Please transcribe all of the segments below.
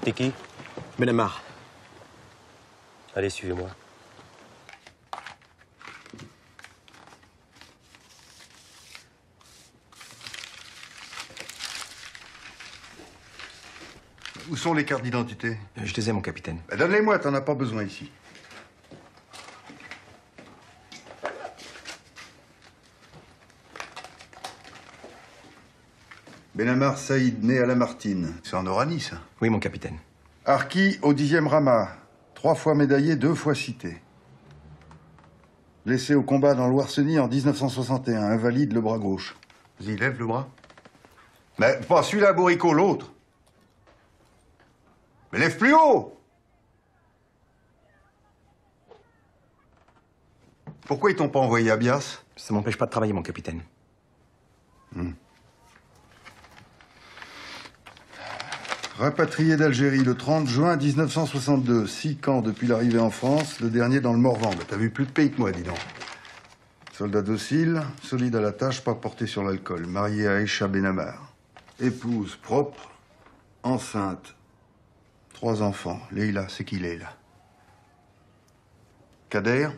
T'es qui? Benamar. Allez, suivez-moi. Où sont les cartes d'identité? Je les ai, mon capitaine. Ben, donne-les-moi, t'en as pas besoin ici. Benamar Saïd, né à Lamartine. C'est en Oranie, ça? Oui, mon capitaine. Harki au 10e Rama. 3 fois médaillé, 2 fois cité. Blessé au combat dans l'Ouarcenie en 1961. Invalide le bras gauche. Vas-y, lève le bras. Mais pas celui-là, Bourrico, l'autre. Mais lève plus haut! Pourquoi ils t'ont pas envoyé à Bias? Ça m'empêche pas de travailler, mon capitaine. Rapatrié d'Algérie le 30 juin 1962. 6 camps depuis l'arrivée en France, le dernier dans le Morvan. Bah, t'as vu plus de pays que moi, dis donc. Soldat docile, solide à la tâche, pas porté sur l'alcool. Marié à Aïcha Benamar. Épouse propre, enceinte. 3 enfants. Leïla, c'est qui Leïla? Kader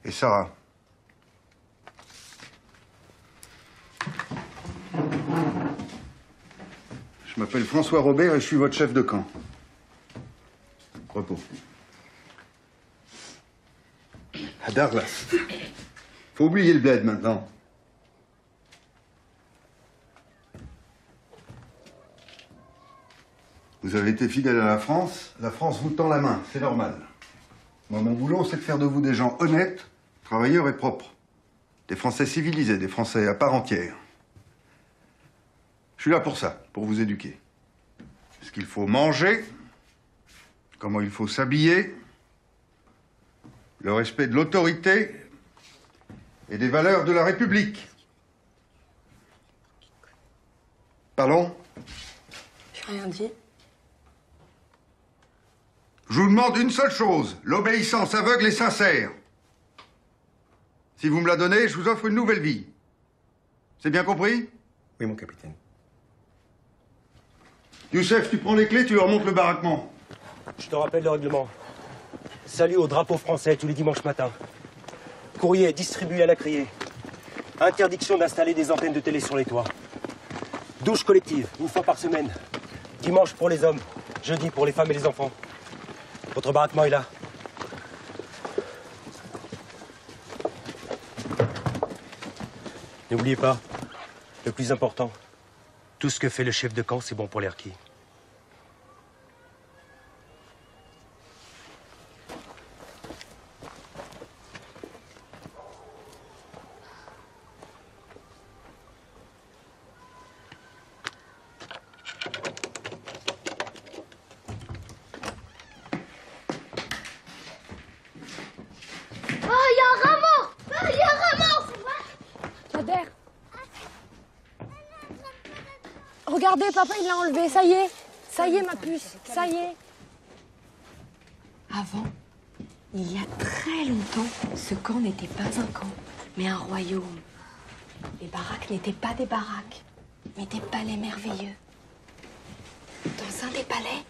et Sarah. Je m'appelle François Robert et je suis votre chef de camp. Repos. À Darlas. Faut oublier le bled maintenant. Vous avez été fidèle à la France vous tend la main, c'est normal. Moi, mon boulot, c'est de faire de vous des gens honnêtes, travailleurs et propres. Des Français civilisés, des Français à part entière. Je suis là pour ça, pour vous éduquer. Ce qu'il faut manger, comment il faut s'habiller, le respect de l'autorité et des valeurs de la République. Pardon? J'ai rien dit. Je vous demande une seule chose, l'obéissance aveugle et sincère. Si vous me la donnez, je vous offre une nouvelle vie. C'est bien compris? Oui, mon capitaine. Youssef, tu prends les clés, tu leur montres le baraquement. Je te rappelle le règlement. Salut au drapeau français tous les dimanches matins. Courrier distribué à la criée. Interdiction d'installer des antennes de télé sur les toits. Douche collective, 1 fois par semaine. Dimanche pour les hommes, jeudi pour les femmes et les enfants. Votre baraquement est là. N'oubliez pas, le plus important, tout ce que fait le chef de camp, c'est bon pour les harkis. Regardez, papa, il l'a enlevé, ça y est, ma puce, ça y est. Avant, il y a très longtemps, ce camp n'était pas un camp, mais un royaume. Les baraques n'étaient pas des baraques, mais des palais merveilleux. Dans un des palais,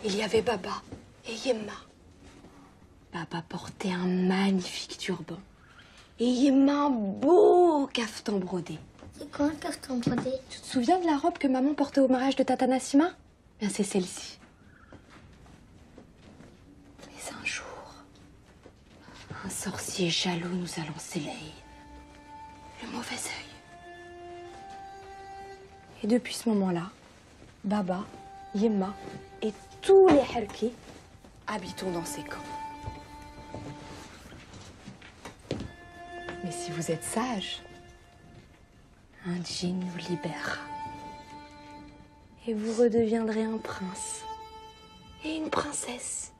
il y avait Baba et Yemma. Baba portait un magnifique turban et Yemma un beau caftan brodé. C'est quoi un caftan brodé? Tu te souviens de la robe que maman portait au mariage de Tata Nassima? Bien, c'est celle-ci. Mais un jour, un sorcier jaloux nous a lancé le mauvais œil. Et depuis ce moment-là, Baba, Yemma et tous les Harkis habitons dans ces camps. Mais si vous êtes sage, un djinn vous libérera. Et vous redeviendrez un prince et une princesse.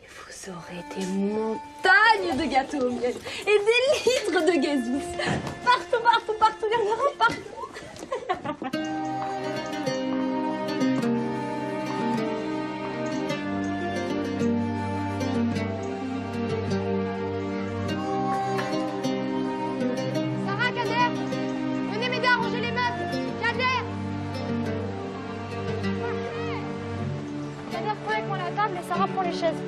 Et vous aurez des montagnes de gâteaux au miel et des litres de gazous. Partout, partout, partout, il y en aura partout. Sarah, Kader, venez m'aider à ranger les meubles. Kader. table et Sarah prend les chaises.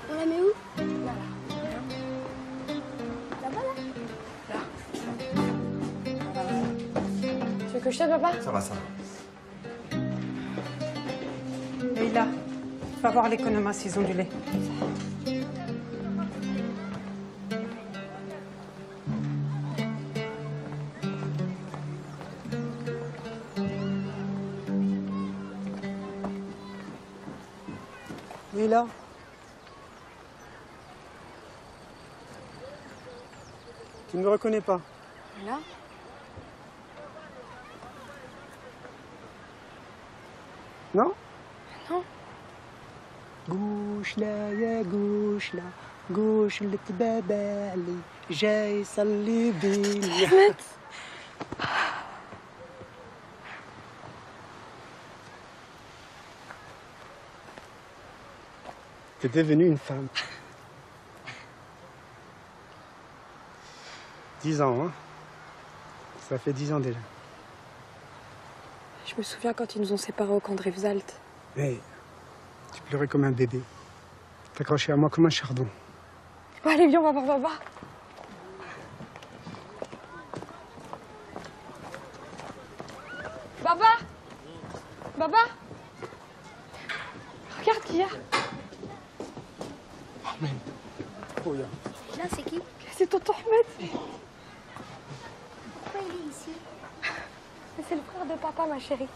On la met où? Là. Là-bas, là? Tu veux que je t'aide, papa? Ça va, ça. Leïla, va voir l'économas s'ils ont du lait. Leïla. Tu ne me reconnais pas? Là? Non? Non. قوش لا يا قوش لا قوش اللي تبابالي جاي يصلي بيا. T'es devenue une femme. 10 ans, hein? Ça fait 10 ans déjà. Je me souviens quand ils nous ont séparés au camp de Rivesaltes. Mais tu pleurais comme un bébé. T'accrochais à moi comme un chardon. Bon, allez, viens, on va voir papa. Papa! Papa! Regarde qui y a. Oh, là. Là, c'est qui? C'est tonton Ahmed. Pourquoi il est ici? C'est le frère de papa, ma chérie.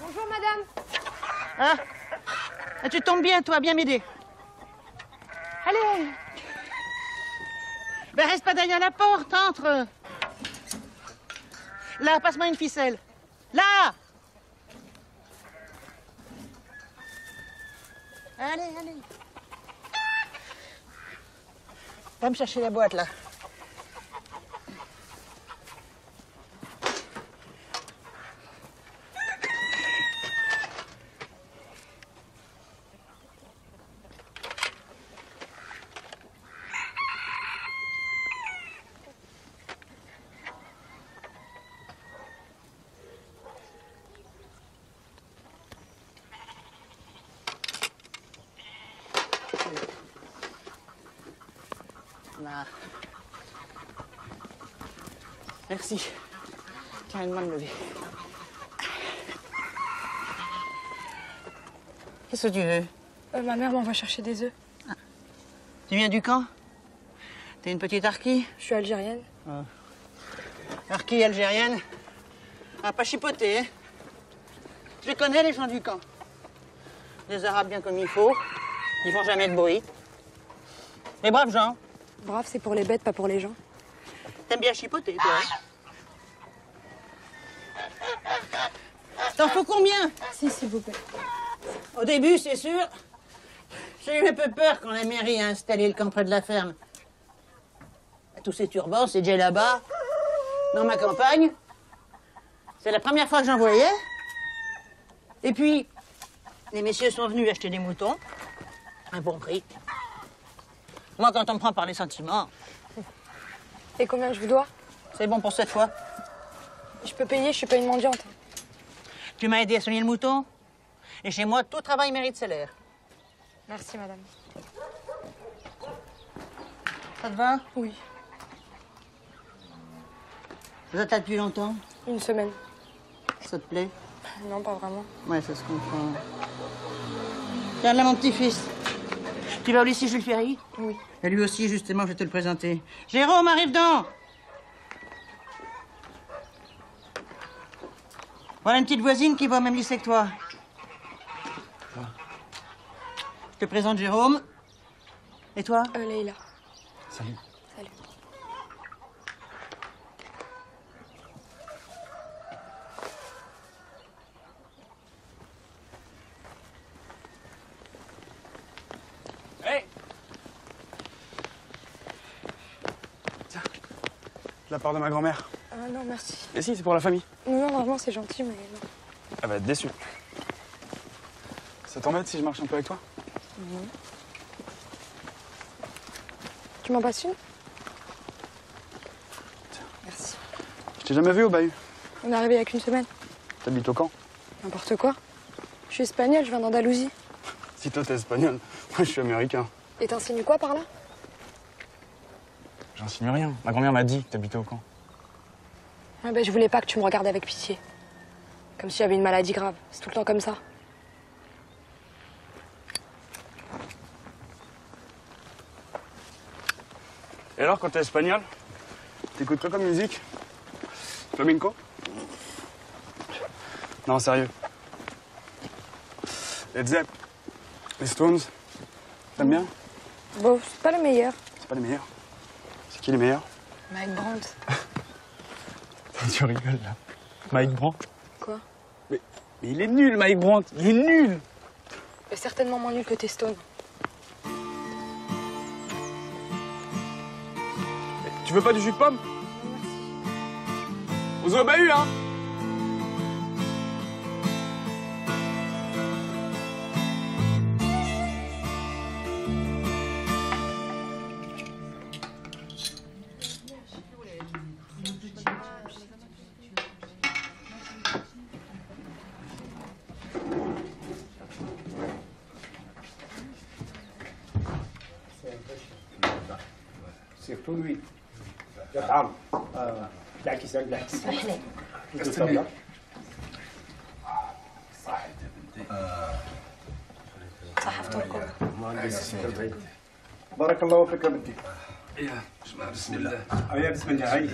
Bonjour, madame. Ah, tu tombes bien, toi, bien m'aider. Allez. Ben, reste pas derrière la porte, entre. Là, passe-moi une ficelle. Là! Allez, allez. Va me chercher la boîte, là. Là. Merci. Tiens, une main de lever. Qu'est-ce que tu veux? Ma mère m'envoie chercher des œufs. Tu viens du camp? T'es une petite harkie? Je suis algérienne. Harkie algérienne? Ah, pas chipoter, hein? Je les connais, les gens du camp. Des Arabes bien comme il faut. Ils font jamais de bruit. Les braves gens. Brave, c'est pour les bêtes, pas pour les gens. T'aimes bien chipoter, toi? T'en faut combien? Si, s'il vous plaît. Au début, c'est sûr. J'ai eu un peu peur quand la mairie a installé le camp près de la ferme. Tous ces turbans, ces djellabas, dans ma campagne. C'est la première fois que j'en voyais. Et puis, les messieurs sont venus acheter des moutons. Un bon prix. Moi, quand on me prend par les sentiments, Et combien je vous dois? c'est bon pour cette fois. Je peux payer, je suis pas une mendiante. Tu m'as aidé à soigner le mouton. Et chez moi, tout travail mérite salaire. Merci, madame. Ça te va? Oui. Vous êtes là depuis longtemps? Une semaine. Ça te plaît? Non, pas vraiment. Ouais, ça se comprend. Tiens, là, mon petit-fils. Tu vas au lycée Jules Ferry? Oui. Et lui aussi, justement, je vais te le présenter. Jérôme, arrive donc! Voilà une petite voisine qui va au même lycée que toi. te présente Jérôme. Et toi? Leïla. Salut. Salut. Hey! Tiens, de la part de ma grand-mère. Ah non, merci. Et si, c'est pour la famille. Non, non, vraiment, c'est gentil, mais non. Elle va être déçue. Ça t'embête si je marche un peu avec toi? Non. Tu m'en passes une? Merci. Je t'ai jamais vu au bahut. On est arrivé il y a qu'une semaine. T'habites au camp? N'importe quoi. Je suis espagnole, je viens d'Andalousie. Si toi t'es espagnol, moi je suis américain. Et t'insinues quoi par là? J'insinue rien. Ma grand-mère m'a dit que t'habitais au camp. Ah ben, je voulais pas que tu me regardes avec pitié. Comme si j'avais une maladie grave. C'est tout le temps comme ça. Et alors, quand t'es espagnol, t'écoutes quoi comme musique? Flamenco? Non, sérieux. Led Zepp, les Stones, t'aimes bien? Bon, c'est pas le meilleur. C'est pas les meilleurs. C'est qui les meilleurs? Mike Brandt. Tu rigoles là. Mike Brandt? Quoi? Mais il est nul, Mike Brandt. Il est nul. Mais certainement moins nul que tes Stones. Tu veux pas du jus de pomme? Aux au bahut, hein? Surtout lui. يطعم بالعكس بالعكس استنى صحفتكم. بارك الله فيك يا بنتي. بسم الله. يا بسم الله هاي.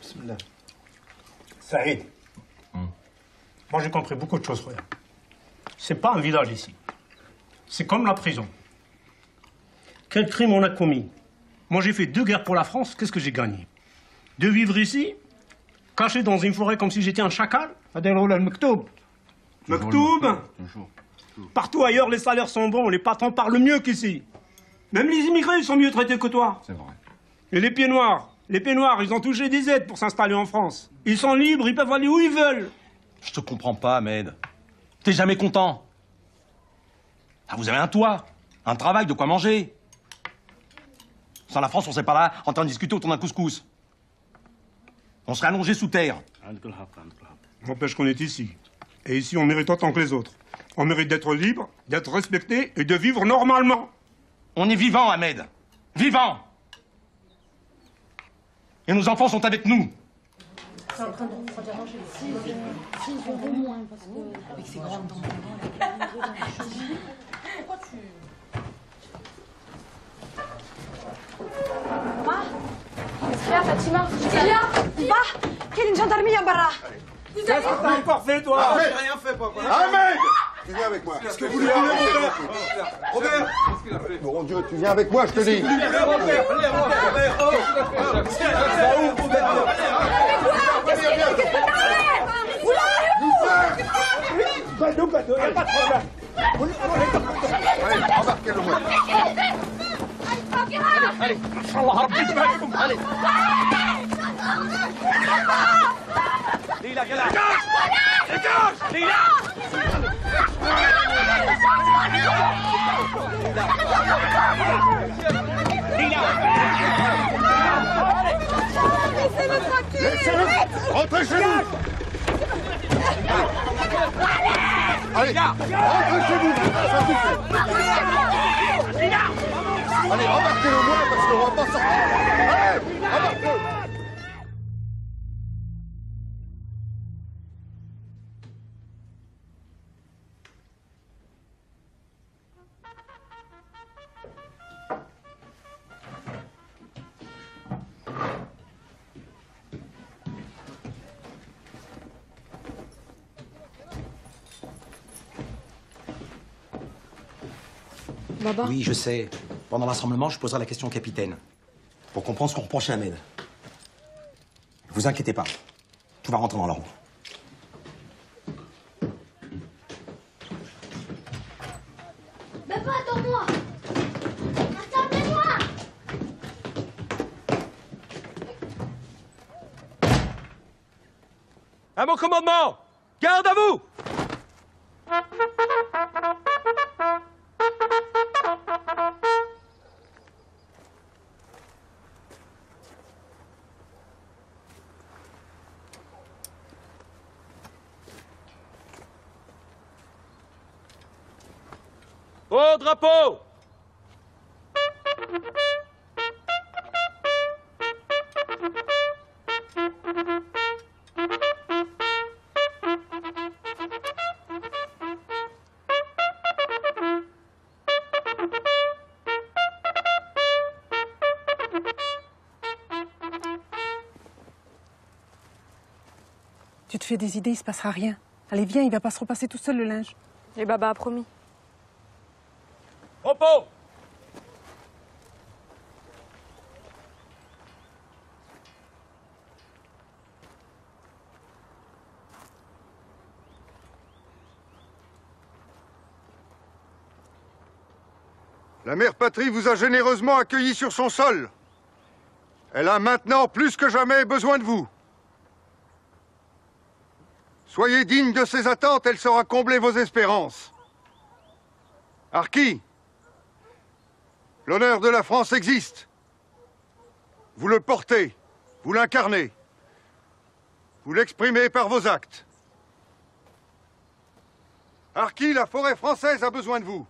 بسم الله. Saïd, moi j'ai compris beaucoup de choses, frère. C'est pas un village ici. C'est comme la prison. Quel crime on a commis? Moi j'ai fait 2 guerres pour la France, qu'est-ce que j'ai gagné? De vivre ici, caché dans une forêt comme si j'étais un chacal? Mektoub. Partout ailleurs, les salaires sont bons, les patrons parlent mieux qu'ici. Même les immigrés, ils sont mieux traités que toi. C'est vrai. Et les pieds noirs, ils ont touché des aides pour s'installer en France. Ils sont libres, ils peuvent aller où ils veulent. Je te comprends pas, Ahmed. T'es jamais content. Ah, vous avez un toit, un travail, de quoi manger. Sans la France, on serait pas là en train de discuter autour d'un couscous. On serait allongé sous terre. N'empêche qu'on est ici. Et ici, on mérite autant que les autres. On mérite d'être libre, d'être respecté et de vivre normalement. On est vivant, Ahmed. Vivant. Et nos enfants sont avec nous. C'est en train de déranger. Si, au moins, parce que avec ces grandes dents Pourquoi tu... Qu'est-ce qu'il y a, Fatima? Il y a Va Quelle est une gendarmerie en barra? Qu'est-ce que t'as encore fait, toi? J'ai rien fait, papa. Ahmed! Tu viens avec moi. Qu'est-ce que vous voulez, Robert? Robert! Mon Dieu, tu viens avec moi, je te dis. Allez, embarquez-le moi. الله ربي يسمعكم. علي. ليلى قلع. دقاش. ليلى. Rentrez chez vous. Allez, rentrez chez vous. Ça suffit. Allez, embarquez-le moi parce qu'on va pas sortir. Allez, embarquez-le. Baba. Oui, je sais. Pendant l'assemblement, je poserai la question au capitaine. Pour comprendre ce qu'on reproche à Ahmed. Ne vous inquiétez pas. Tout va rentrer dans l'ordre. Papa, attends-moi. Attendez-moi. À mon commandement! Garde à vous! Au drapeau! Tu te fais des idées, il se passera rien. Allez, viens, il va pas se repasser tout seul le linge. Et Baba a promis. Repos! La mère patrie vous a généreusement accueilli sur son sol. Elle a maintenant plus que jamais besoin de vous. Soyez digne de ses attentes, elle saura combler vos espérances. Arki, l'honneur de la France existe. Vous le portez, vous l'incarnez. Vous l'exprimez par vos actes. Arki, la forêt française a besoin de vous.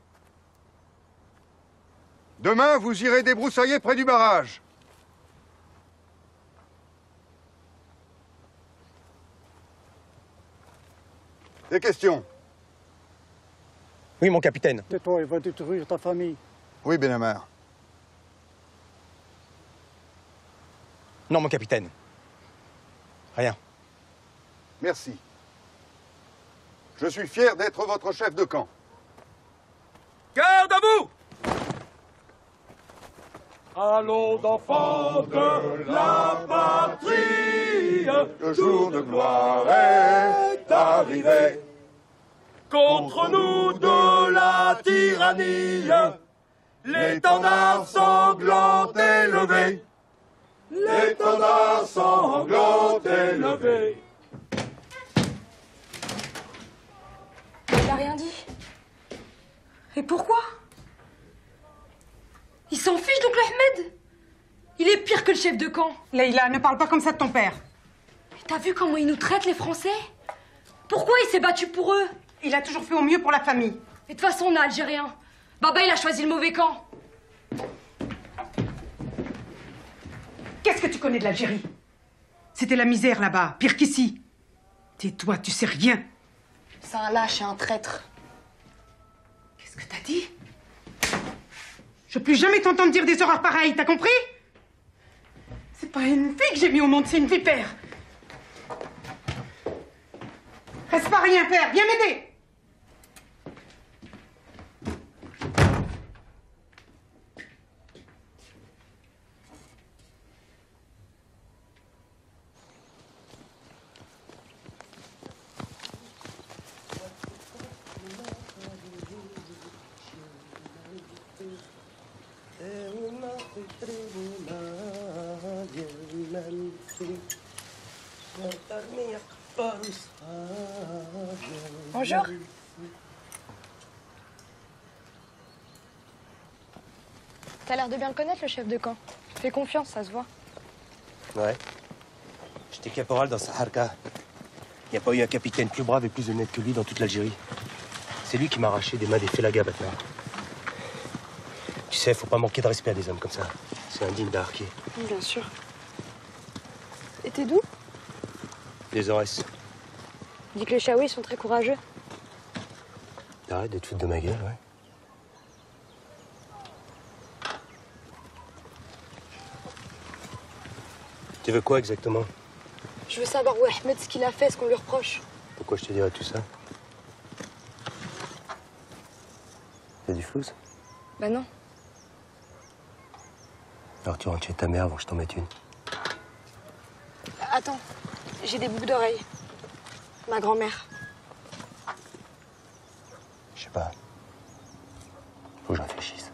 Demain, vous irez débroussailler près du barrage. Des questions? Oui, mon capitaine. Tais-toi, il va détruire ta famille. Oui, Benamar. Non, mon capitaine. Rien. Merci. Je suis fier d'être votre chef de camp. Garde à vous! Allons d'enfants de la patrie, le jour de gloire est arrivé. Contre nous de la tyrannie, l'étendard sanglant est levé. L'étendard sanglant est levé. Il a rien dit. Et pourquoi? Il s'en fiche donc le Ahmed. Il est pire que le chef de camp. Leïla, ne parle pas comme ça de ton père. T'as vu comment ils nous traitent les Français? Pourquoi il s'est battu pour eux? Il a toujours fait au mieux pour la famille. Et de toute façon on est Algérien. Baba il a choisi le mauvais camp. Qu'est-ce que tu connais de l'Algérie? C'était la misère là-bas, pire qu'ici. Tais-toi, tu sais rien. C'est un lâche et un traître. Qu'est-ce que t'as dit? Je veux plus jamais t'entendre dire des horreurs pareilles, t'as compris? C'est pas une fille que j'ai mis au monde, c'est une vipère. Reste pas rien faire, viens m'aider. Bonjour. T'as l'air de bien le connaître, le chef de camp. Fais confiance, ça se voit. Ouais. J'étais caporal dans Saharka. Il n'y a pas eu un capitaine plus brave et plus honnête que lui dans toute l'Algérie. C'est lui qui m'a arraché des mains des Félagas maintenant. Tu sais, faut pas manquer de respect à des hommes comme ça. C'est indigne d'Arki. Bien sûr. Et t'es d'où? Des Aurès. Dis que les Chaouis sont très courageux. Arrête de te foutre de ma gueule, ouais. Tu veux quoi exactement? Je veux savoir où est Ahmed, ce qu'il a fait, ce qu'on lui reproche. Pourquoi je te dirais tout ça? T'as du flou? Bah non. Alors tu rentres chez ta mère avant que je t'en mette une. Attends, j'ai des boucles d'oreilles. Ma grand-mère. Je sais pas. Faut que je réfléchisse.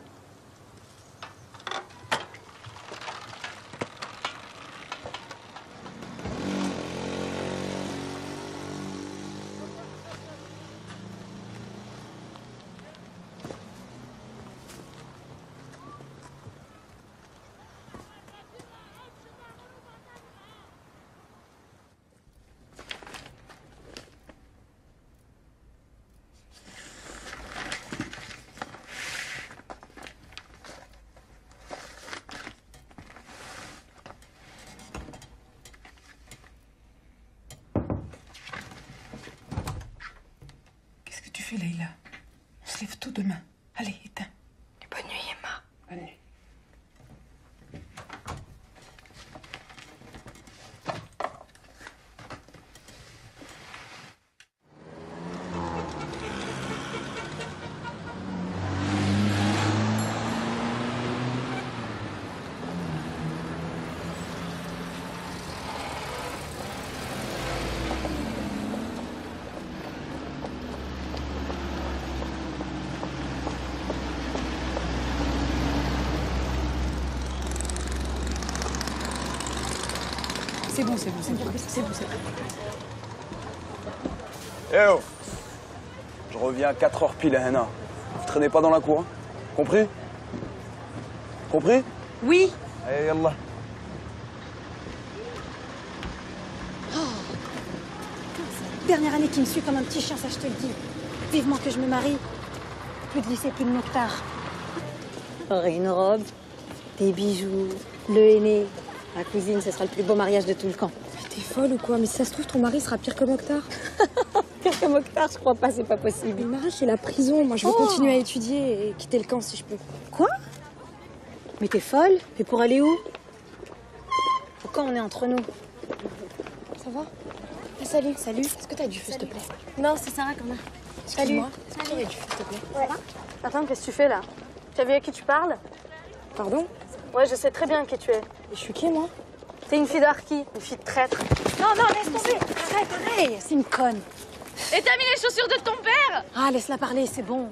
Qu'est-ce que tu fais, Leïla? On se lève tôt demain. Allez, éteins. Bonne nuit, Emma. Allez. C'est bon, c'est bon, c'est bon, c'est bon, c'est bon. Eh oh. Je reviens à 4 heures pile à Henna. Vous traînez pas dans la cour, hein? Compris? Compris? Oui. Allez, yallah. Dernière année qui me suit comme un petit chien, ça je te le dis. Vivement que je me marie. Plus de lycée, plus de nectar. J'aurai une robe, des bijoux, le henné. Ma cousine, ce sera le plus beau mariage de tout le camp. Mais t'es folle ou quoi? Mais si ça se trouve, ton mari sera pire que Mokhtar. Pire que Mokhtar, je crois pas, c'est pas possible. Le mariage, c'est la prison. Moi, je veux continuer à étudier et quitter le camp si je peux. Quoi? Mais t'es folle? Mais pour aller où? Pourquoi on est entre nous? Ça va? Ah, salut. Salut. Est-ce que t'as du feu, s'il te plaît? Non, c'est Sarah quand même. Excuse-moi. Est-ce que t'aurais du feu, s'il te plaît? Ouais. Attends, qu'est-ce que tu fais là? Tu as vu à qui tu parles? Pardon? Ouais, je sais très bien qui tu es. Et je suis qui, moi? T'es une fille d'Arki, une fille de traître. Non, non, laisse tomber. Arrête, c'est une conne. Et t'as mis les chaussures de ton père? Ah, laisse-la parler, c'est bon.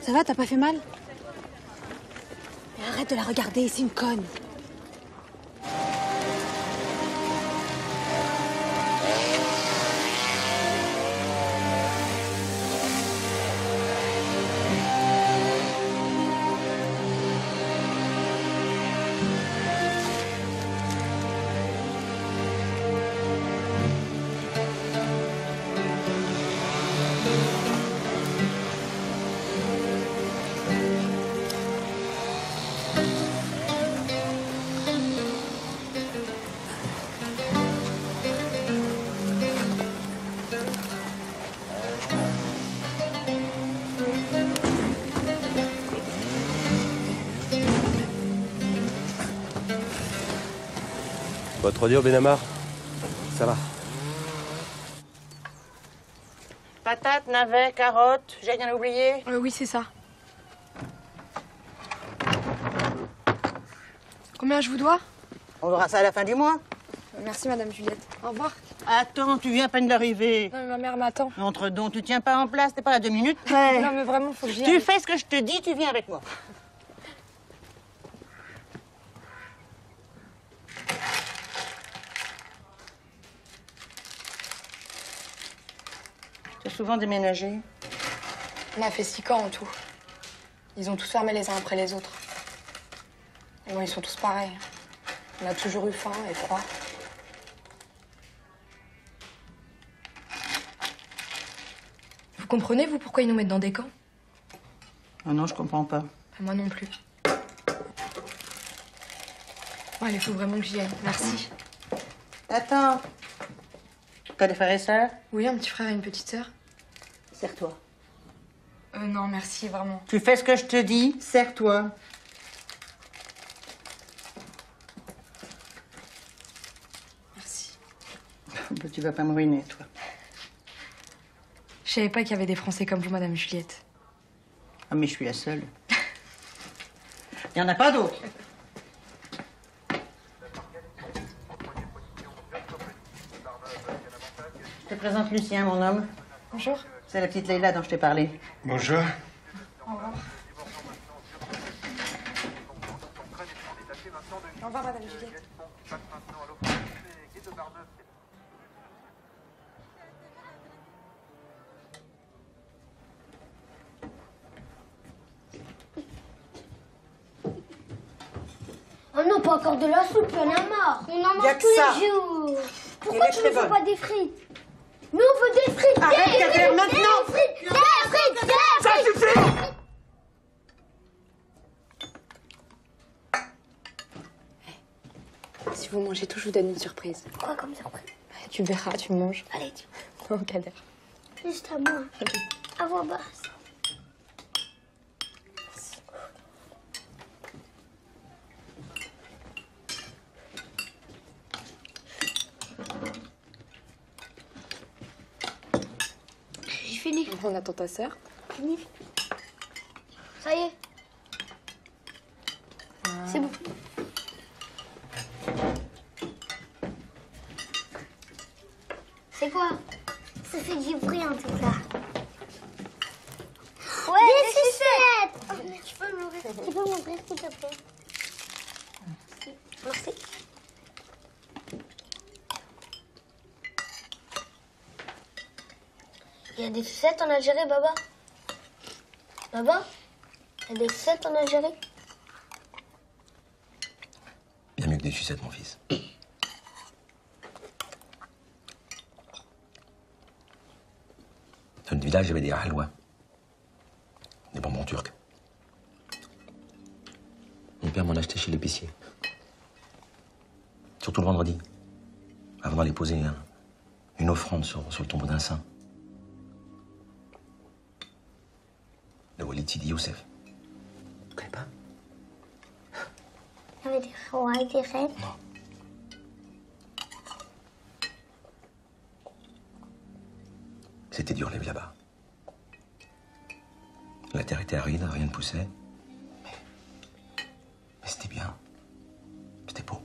Ça va, t'as pas fait mal? Mais arrête de la regarder, c'est une conne. Pas trop dur, Benamar? Ça va. Patates, navets, carottes, j'ai rien oublié? Oui, c'est ça. Combien je vous dois? On verra ça à la fin du mois. Merci, Madame Juliette. Au revoir. Attends, tu viens à peine d'arriver. Non, mais ma mère m'attend. Entre donc, tu tiens pas en place, t'es pas à 2 minutes. Ouais. Non, mais vraiment, faut que j'y aille. Tu fais ce que je te dis, tu viens avec moi. Tu as souvent déménagé? On a fait 6 camps en tout. Ils ont tous fermé les uns après les autres. Et bon, ils sont tous pareils. On a toujours eu faim et froid. Vous comprenez, vous, pourquoi ils nous mettent dans des camps? Ah non, je comprends pas. Moi non plus. Bon, allez, faut vraiment que j'y aille. Merci. Attends. T'as des frères et sœurs? Oui, un petit frère et une petite sœur. Serre-toi. Non, merci, vraiment. Tu fais ce que je te dis, serre-toi. Merci. Tu vas pas me ruiner, toi. Je savais pas qu'il y avait des Français comme vous, Madame Juliette. Ah, mais je suis la seule. Il n'y en a pas d'autres. Je te présente Lucien, mon homme. Bonjour. C'est la petite Leïla dont je t'ai parlé. Bonjour. Au revoir. Au revoir, madame Juliette. Oh non, pas encore de la soupe, il y en a marre. On en mange tous les jours. Pourquoi tu ne fais pas des frites? Nous, on veut des frites. Arrête, Kader, maintenant. Des frites. Ça suffit! Si vous mangez tout, je vous donne une surprise. Quoi comme surprise? Tu verras, tu manges. Allez, dis. Non, Kader. Juste à moi. À voix basse. J'ai fini. On attend ta sœur. Fini. Ça y est. C'est bon. C'est quoi? Ça fait du bruit en tout cas. Ouais, des sucettes. Oh, mais tu peux m'ouvrir s'il te plaît? Merci. Il y a des sucettes en Algérie, Baba? Baba? Il y a des sucettes en Algérie? Il y a mieux que des sucettes, mon fils. Dans le village, il y avait des halwa. Des bonbons turcs. Mon père m'en achetait chez l'épicier. Surtout le vendredi. Avant d'aller poser une offrande sur le tombeau d'un saint. Le Walid Sidi Youssef. Tu connais pas? Il y avait des rois et des reines. C'était dur, les vies là-bas. La terre était aride, rien ne poussait. Mais c'était bien. C'était beau.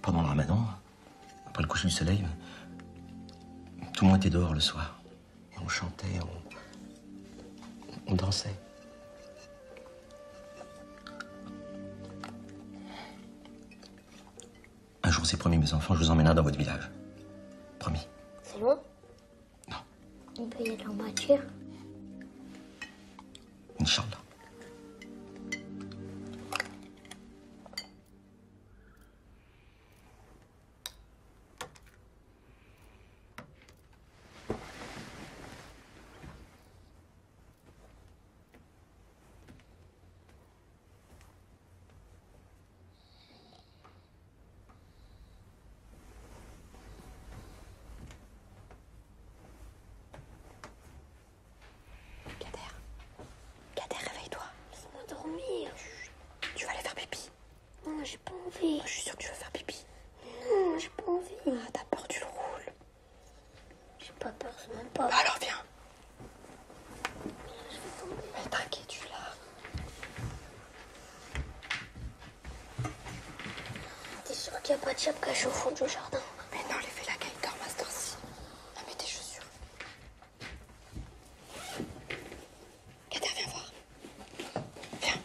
Pendant le ramadan, après le coucher du soleil, tout le monde était dehors le soir. Et on chantait, on dansait. Un jour, c'est promis, mes enfants, je vous emmènerai dans votre village. Promis. C'est loin? Non. On peut y aller en voiture? Inch'Allah. Kader, réveille-toi. Laisse-moi dormir. Tu vas aller faire pipi. Non, j'ai pas envie. Je suis sûre que tu veux faire pipi. Non, j'ai pas envie. Ah, t'as peur, tu le roules. J'ai pas peur, c'est même pas. Bah alors viens. Mais t'inquiète, tu l'as. T'es sûr qu'il n'y a pas de chape cachée au fond du jardin? Mais non, les fait la caille dort à cette heure-ci. Ah, mets tes chaussures. Kader, viens voir. Viens.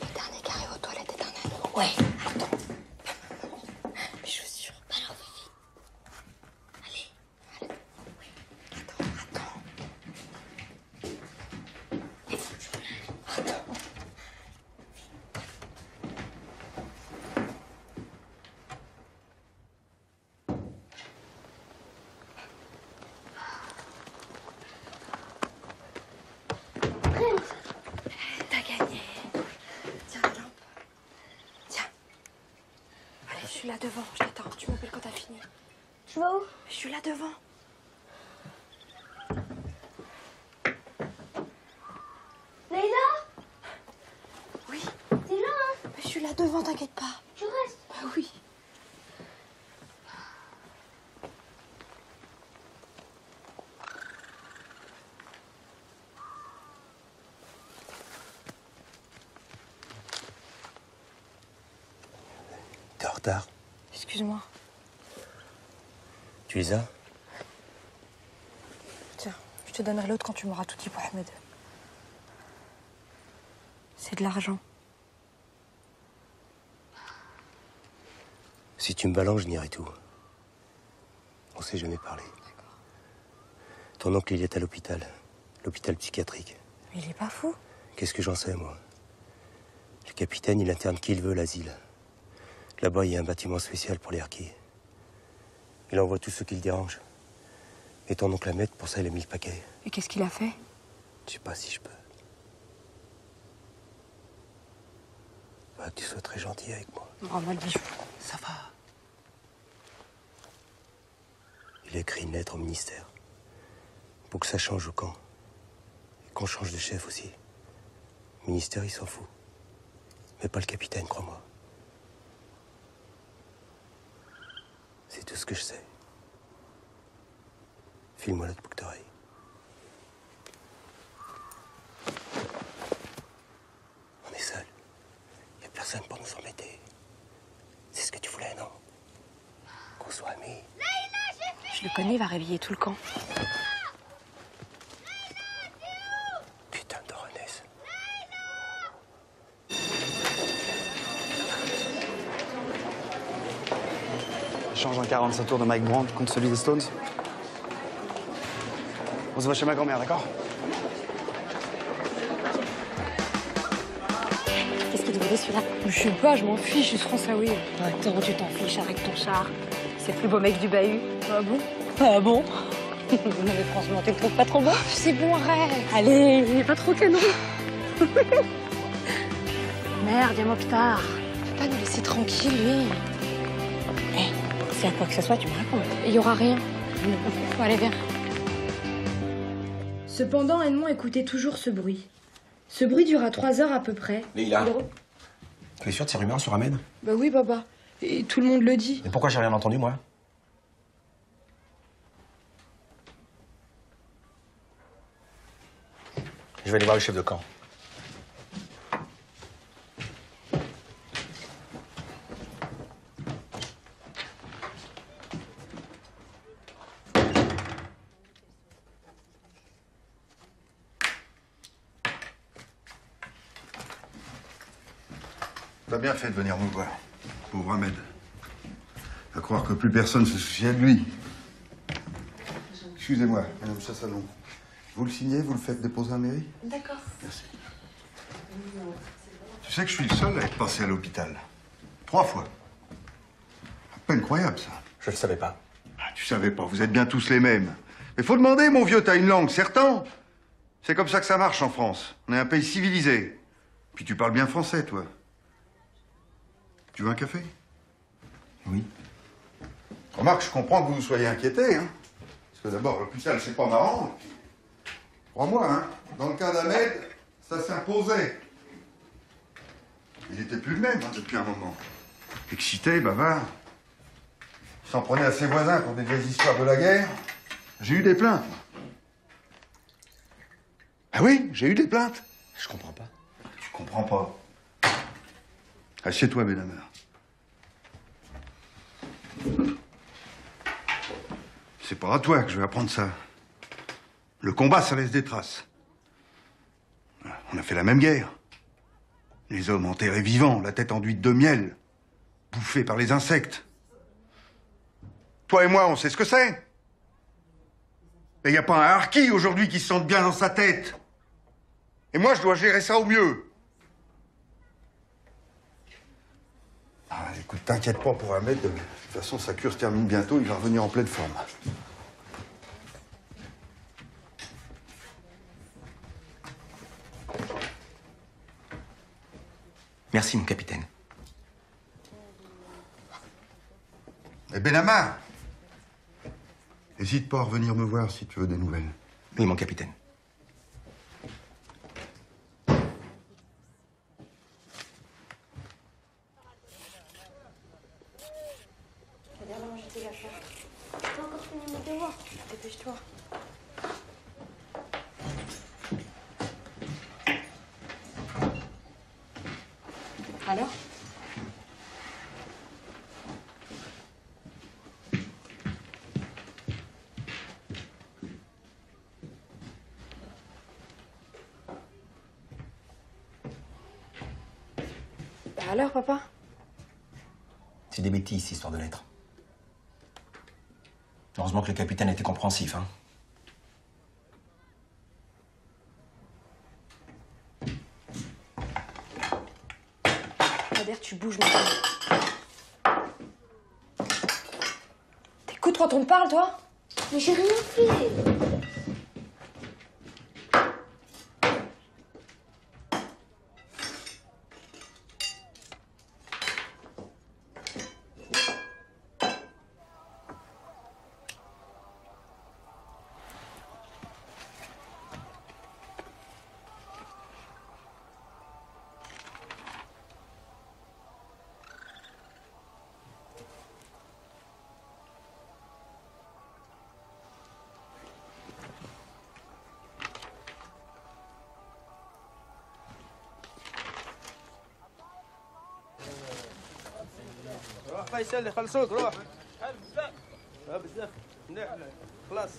Le dernier qui arrive aux toilettes est un âne. Ouais. Attends. Mes chaussures. Alors, Fifi. Allez. Attends. T'as gagné. Tiens la lampe. Tiens. Allez, je suis là devant. Je t'attends. Tu m'appelles quand t'as fini. Tu vas où? Je suis là devant. Leïla? Oui. T'es là, hein? Mais je suis là devant, t'inquiète pas. Tu restes? Bah oui. retard. Excuse-moi. Tu les as? Tiens, je te donnerai l'autre quand tu m'auras tout dit pour Ahmed. C'est de l'argent. Si tu me balances, je nierai tout. On s'est jamais parlé. Ton oncle, il est à l'hôpital. L'hôpital psychiatrique. Mais il est pas fou. Qu'est-ce que j'en sais, moi? Le capitaine, il interne qui il veut, l'asile. Là-bas, il y a un bâtiment spécial pour les harkis. Il envoie tous ceux qui le dérangent. Et ton oncle Ahmed, pour ça, il a mis le paquet. Et qu'est-ce qu'il a fait? Je sais pas si je peux. Bah, que tu sois très gentil avec moi. Oh, mal bijou. Ça va. Il a écrit une lettre au ministère. Pour que ça change au camp. Et qu'on change de chef aussi. Le ministère, il s'en fout. Mais pas le capitaine, crois-moi. C'est tout ce que je sais. File-moi l'autre boucle d'oreille. On est seuls. Il n'y a personne pour nous embêter. C'est ce que tu voulais, non? Qu'on soit amis. Je le connais, il va réveiller tout le camp. Putain de Renesse. Échange en 45 tours de Mike Brandt contre celui des Stones. On se voit chez ma grand-mère, d'accord? Qu'est-ce qu'il devait celui-là? Je sais pas, je m'en fiche, je suis françaoui. Attends, tu t'en fiches avec ton char. C'est le plus beau mec du bahut. Ah bon? Ah bon? Non mais franchement, tu le trouves pas trop beau? C'est bon, arrête. Allez, il est pas trop canon. Merde, viens-moi plus tard. Tu peux pas nous laisser tranquille, lui. S'il y a quoi que ce soit, tu me racontes. Il y aura rien. Bon, allez, viens. Cependant, Edmond écoutait toujours ce bruit. Ce bruit dura 3 heures à peu près. Leïla, tu es sûre de ces rumeurs sur Ahmed? Bah oui, papa. Et tout le monde le dit. Mais pourquoi j'ai rien entendu, moi? Je vais aller voir le chef de camp. T'as bien fait de venir me voir, pauvre Ahmed. À croire que plus personne se souciait de lui. Excusez-moi, madame Chassalon. Vous le signez, vous le faites déposer à la mairie? D'accord. Merci. Tu sais que je suis le seul à être passé à l'hôpital. 3 fois. À peine croyable, ça. Je le savais pas. Ah, tu savais pas, vous êtes bien tous les mêmes. Mais faut demander, mon vieux, t'as une langue, certain. C'est comme ça que ça marche en France. On est un pays civilisé. Puis tu parles bien français, toi. Tu veux un café? Oui. Remarque, je comprends que vous soyez inquiété, hein. Parce que d'abord, l'hôpital, c'est pas marrant. Crois-moi, hein, dans le cas d'Ahmed, ça s'imposait. Il était plus le même, hein, depuis un moment. Excité, bavard. Il s'en prenait à ses voisins pour des vieilles histoires de la guerre. J'ai eu des plaintes. Ah oui, j'ai eu des plaintes. Je comprends pas. Tu comprends pas. Assieds-toi, Benhammer. C'est pas à toi que je vais apprendre ça. Le combat, ça laisse des traces. On a fait la même guerre. Les hommes enterrés vivants, la tête enduite de miel, bouffés par les insectes. Toi et moi, on sait ce que c'est. Mais il n'y a pas un harki aujourd'hui qui se sente bien dans sa tête. Et moi, je dois gérer ça au mieux. Ah, écoute, t'inquiète pas pour Ahmed. De toute façon, sa cure se termine bientôt. Il va revenir en pleine forme. Merci, mon capitaine. Et Benhammer, n'hésite pas à revenir me voir si tu veux des nouvelles. Oui, mon capitaine. T'as encore fini mes devoirs. Dépêche-toi. Alors? alors, papa? C'est des bêtises, cette histoire de lettres. Heureusement que le capitaine était compréhensif, hein. Kader, tu bouges maintenant. T'écoutes quand on te parle, toi? Mais j'ai rien fait. روح فيصل يخلصوك روح بزاف مليح خلاص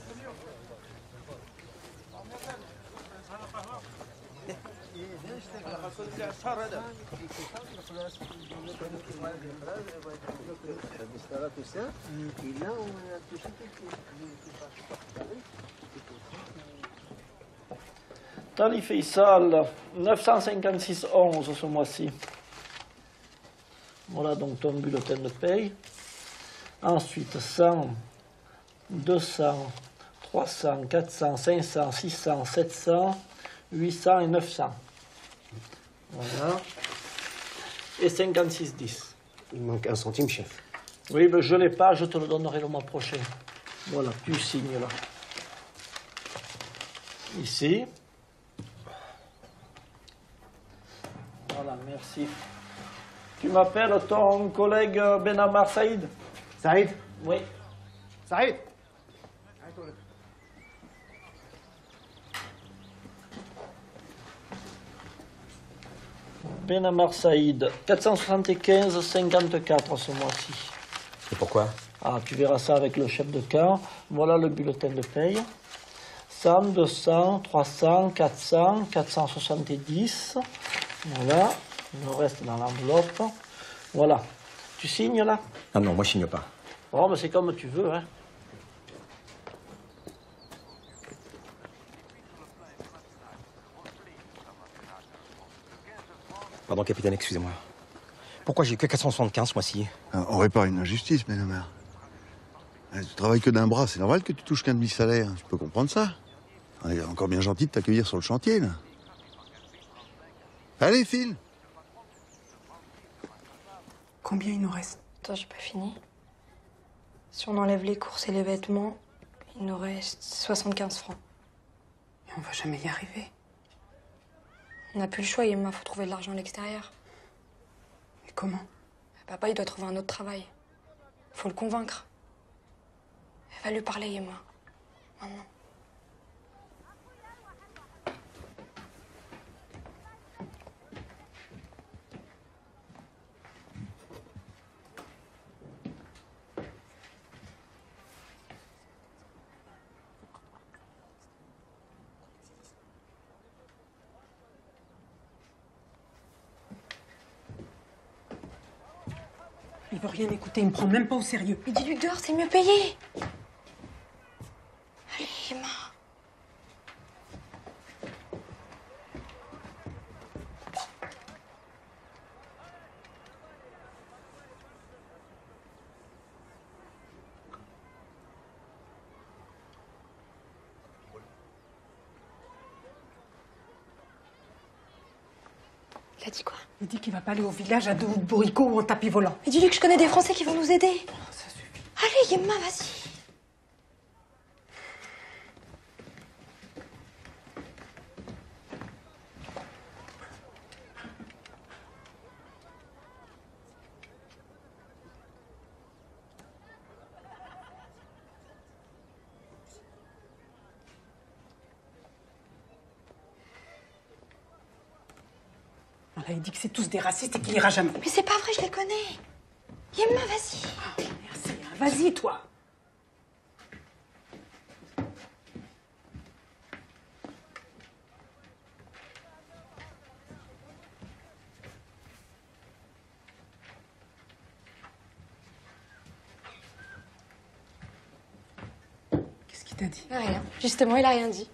الشهر هذا Tali Faisal, 956,11 ce mois-ci. Voilà donc ton bulletin de paye. Ensuite, 100, 200, 300, 400, 500, 600, 700, 800 et 900. Voilà. Et 56,10. Il manque un centime, chef. Oui, mais je ne l'ai pas, je te le donnerai le mois prochain. Voilà, tu signes là. Ici. Voilà, merci. Tu m'appelles ton collègue Benamar Saïd? Saïd? Oui. Saïd? Benamar Saïd, 475,54 ce mois-ci. Et pourquoi? Ah, tu verras ça avec le chef de camp. Voilà le bulletin de paye. 100, 200, 300, 400, 470. Voilà. Le reste dans l'enveloppe. Voilà. Tu signes là? Ah non, moi je signe pas. Oh, mais c'est comme tu veux, hein. Pardon, capitaine, excusez-moi. Pourquoi j'ai que 475 ce mois-ci? On répare une injustice, Benamar. Tu travailles que d'un bras, c'est normal que tu touches qu'un demi-salaire. Je peux comprendre ça. On est encore bien gentil de t'accueillir sur le chantier, là. Allez, file. Combien il nous reste? Attends, j'ai pas fini. Si on enlève les courses et les vêtements, il nous reste 75 francs. Et on va jamais y arriver. On n'a plus le choix, Yemma, faut trouver de l'argent à l'extérieur. Mais comment? Papa, il doit trouver un autre travail. Faut le convaincre. Va lui parler, Yemma. Maintenant. Il veut rien écouter, il me prend même pas au sérieux. Mais dis-lui que dehors, c'est mieux payé. Allez, Yemma. Il a dit quoi? Il dit qu'il va pas aller au village à dos de bourricot ou en tapis volant. Mais dis-lui que je connais des Français qui vont nous aider. Ça suffit. Allez, Yemma, vas-y. Là, il dit que c'est tous des racistes et qu'il ira jamais. Mais c'est pas vrai, je les connais. Yemma, vas-y. Merci, hein. Vas-y, toi. t'a dit? Rien. Justement, il a rien dit.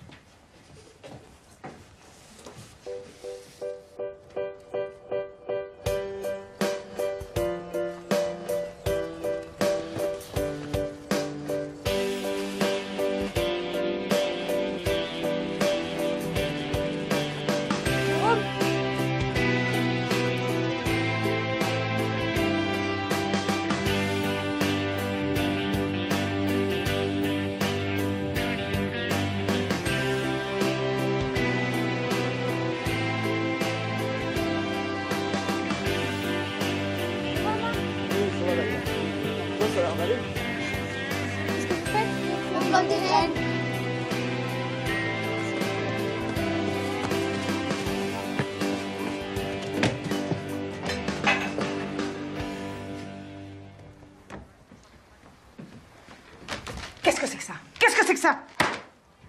Qu'est-ce que c'est que ça? Qu'est-ce que c'est que ça?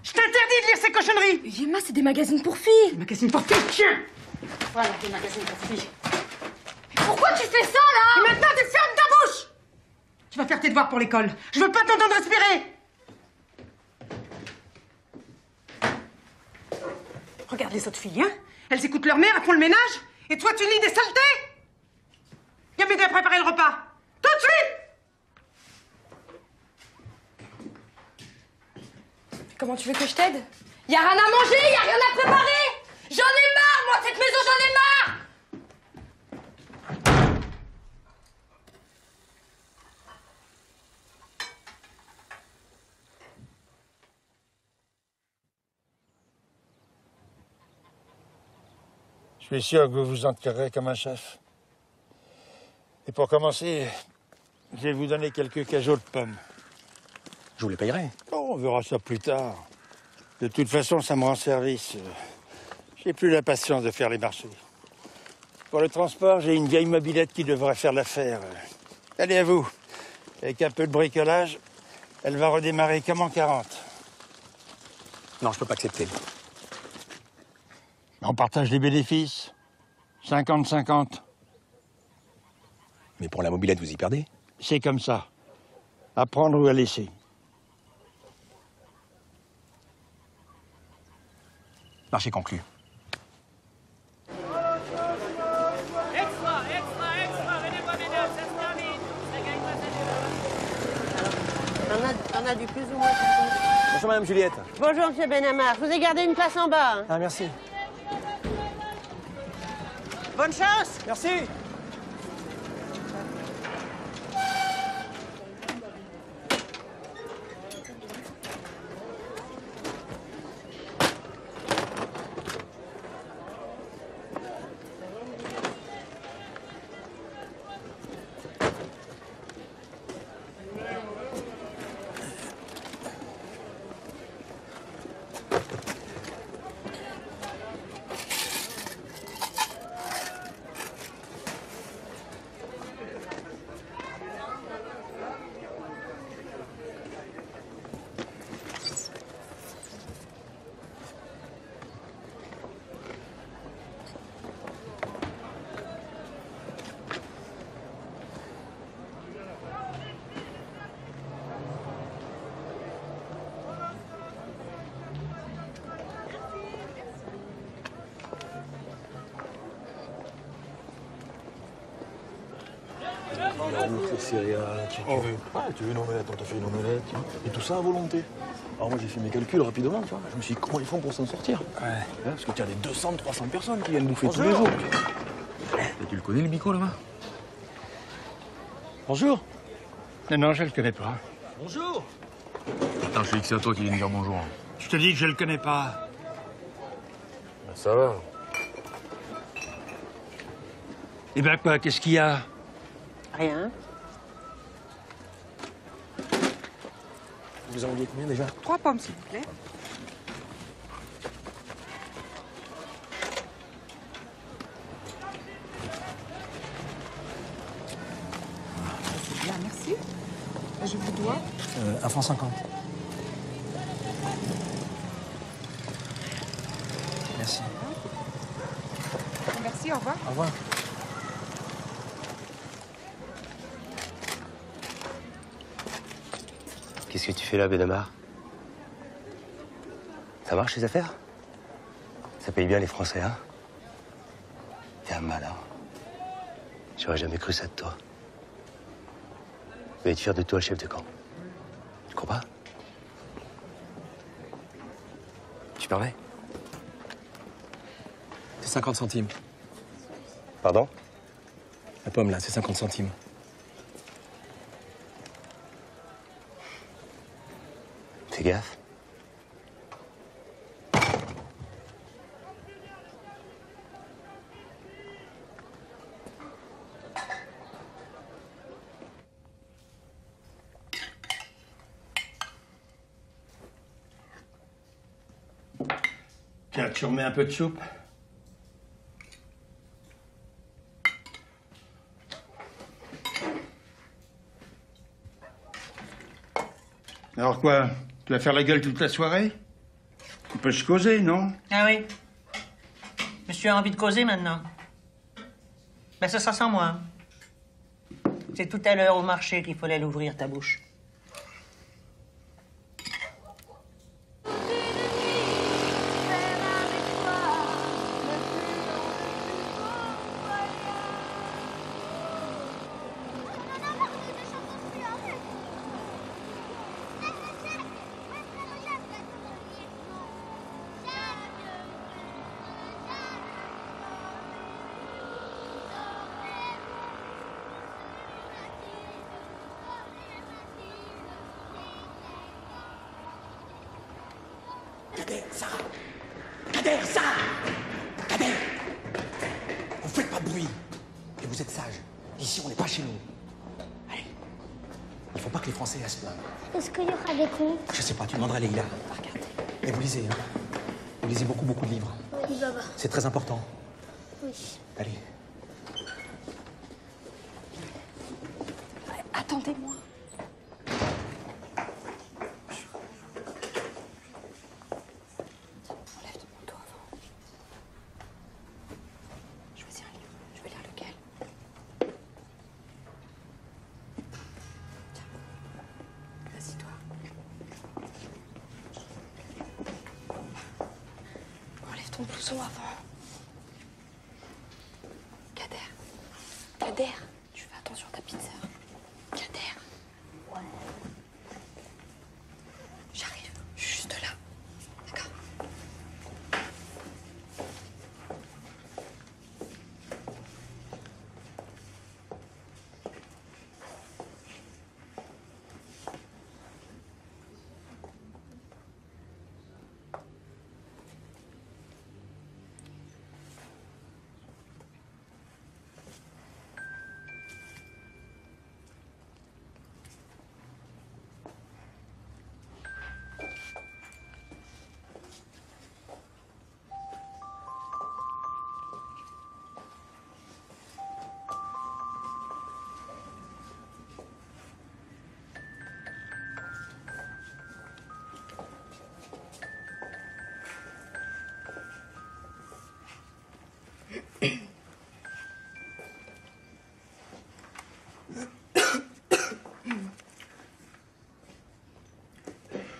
Je t'interdis de lire ces cochonneries! Yéma, c'est des magazines pour filles! Des magazines pour filles, tiens! Voilà, des magazines pour filles. Pourquoi tu fais ça, là? Et maintenant, tu fermes ta bouche! Tu vas faire tes devoirs pour l'école. Je veux pas t'entendre respirer! Regarde les autres filles, hein? Elles écoutent leur mère, elles font le ménage, et toi, tu lis des saletés! Viens m'aider à préparer le repas! Tout de suite! Comment tu veux que je t'aide? Y'a rien à manger, y'a rien à préparer! J'en ai marre, moi, de cette maison, j'en ai marre! Je suis sûr que vous vous en tirerez comme un chef. Et pour commencer, je vais vous donner quelques cajots de pommes. Je vous les payerai. Oh, on verra ça plus tard. De toute façon, ça me rend service. J'ai plus la patience de faire les marchés. Pour le transport, j'ai une vieille mobilette qui devrait faire l'affaire. Allez, à vous. Avec un peu de bricolage, elle va redémarrer comme en 40. Non, je peux pas accepter. On partage les bénéfices. 50-50. Mais pour la mobilette, vous y perdez. C'est comme ça. À prendre ou à laisser. Marché conclu. Extra, venez voir mesdames, ça se termine. Ça gagne pas, ça T'en as du plus ou moins? Bonjour Madame Juliette. Bonjour Monsieur Benamar, je vous ai gardé une place en bas. Hein. Ah merci. Bonne chance. Merci. Céréales, tu veux une omelette, on t'a fait une omelette. Et tout ça à volonté. Alors moi j'ai fait mes calculs rapidement, tu vois. Je me suis dit comment ils font pour s'en sortir. Parce que tu as des 200, 300 personnes qui viennent bouffer tous les jours. Et tu le connais le bico là-bas? Bonjour. Non, je le connais pas. Bonjour. Attends, je sais que c'est à toi qui viens de dire bonjour. Je te dis que je le connais pas. Ben, ça va. Eh ben quoi, qu'est-ce qu'il y a? Rien. Vous en vouliez combien déjà? 3 pommes, s'il vous plaît. C'est bien, merci. Je vous dois. 1 franc 50. Merci. Merci, au revoir. Au revoir. Qu'est-ce que tu fais là, Benamar? Ça marche les affaires? Ça paye bien les Français, hein? T'es un malin. J'aurais jamais cru ça de toi. Mais être fier de toi, le chef de camp. Tu crois pas? Tu permets? C'est 50 centimes. Pardon? La pomme, là, c'est 50 centimes. Fais gaffe. Tiens, tu remets un peu de soupe. Alors quoi? Tu vas faire la gueule toute la soirée? On peut se causer, non? Ah oui. Monsieur a envie de causer maintenant. Ben, ce sera sans moi. C'est tout à l'heure au marché qu'il fallait l'ouvrir, ta bouche. Kader, Sarah! Kader, Sarah! Kader! Vous faites pas de bruit. Et vous êtes sages. Ici, on n'est pas chez nous. Allez. Il faut pas que les Français se plaignent. Est-ce qu'il y aura des comptes? Je sais pas, tu demanderas à Leïla. Regardez. Et vous lisez, hein? Vous lisez beaucoup, beaucoup de livres. Oui, papa. C'est très important. Oui. Allez. Attendez-moi. Enlève ton manteau avant. Choisis un livre. Je vais lire lequel. Tiens. Assis-toi. Enlève ton blouson avant. Kader, tu fais attention à ta petite sœur. Kader. Ouais. J'arrive, je suis juste là. D'accord?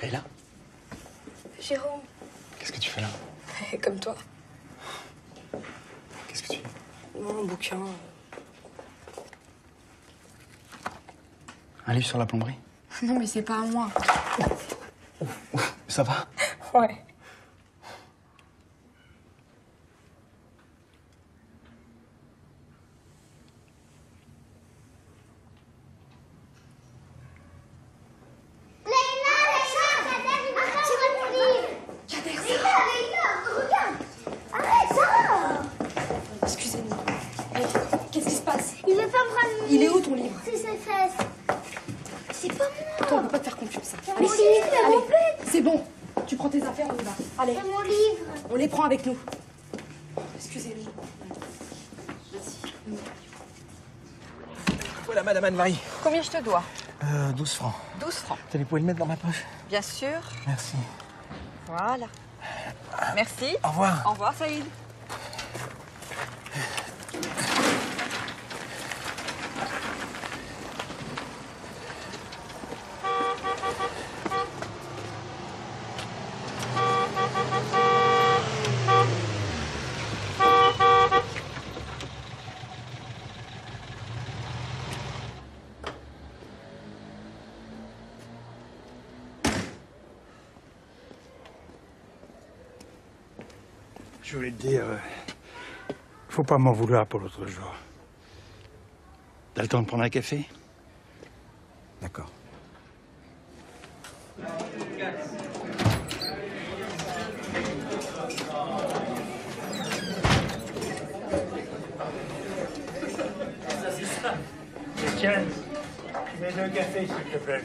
Leïla, Jérôme, qu'est-ce que tu fais là? comme toi. Qu'est-ce que tu... Non, un bouquin. Un livre sur la plomberie? Non, mais c'est pas à moi. Ça va? Ouais. Excusez-nous. Qu'est-ce qui se passe? Il veut pas me ramener. Il est où ton livre? C'est ses fesses. C'est pas moi. Toi, on peut pas te faire confiance. C'est Allez, mon livre, c'est allez. mon père. C'est bon. Tu prends tes affaires, on y va. Allez. C'est mon livre. On les prend avec nous. Excusez-nous. Voilà, madame Anne-Marie. Combien je te dois? 12 francs. 12 francs. Vous pouvez le mettre dans ma poche? Bien sûr. Merci. Voilà. Merci. Au revoir. Au revoir, Saïd. Je voulais te dire, faut pas m'en vouloir pour l'autre jour. T'as le temps de prendre un café? D'accord. Tiens, mets 2 cafés, s'il te plaît.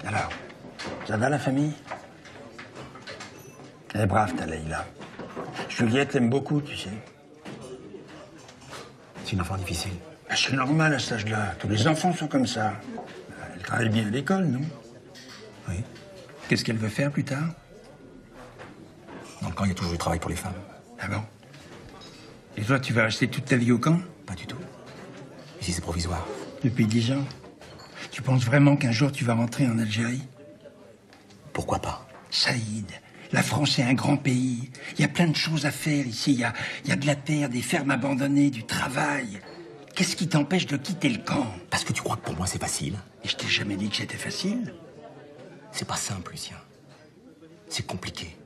Alors, ça va la famille? Elle est brave, ta Leïla. Juliette l'aime beaucoup, tu sais. C'est une enfant difficile. Ah, c'est normal à cet âge-là. Tous les enfants sont comme ça. Elle travaille bien à l'école, non? Oui. Qu'est-ce qu'elle veut faire plus tard? Dans le camp, il y a toujours du travail pour les femmes. Ah bon? Et toi, tu vas rester toute ta vie au camp? Pas du tout. Ici, c'est provisoire. Depuis 10 ans? Tu penses vraiment qu'un jour, tu vas rentrer en Algérie? Pourquoi pas? Saïd, la France est un grand pays. Il y a plein de choses à faire ici. Il y a de la terre, des fermes abandonnées, du travail. Qu'est-ce qui t'empêche de quitter le camp? Parce que tu crois que pour moi, c'est facile. Et je t'ai jamais dit que c'était facile. C'est pas simple, Lucien. C'est compliqué.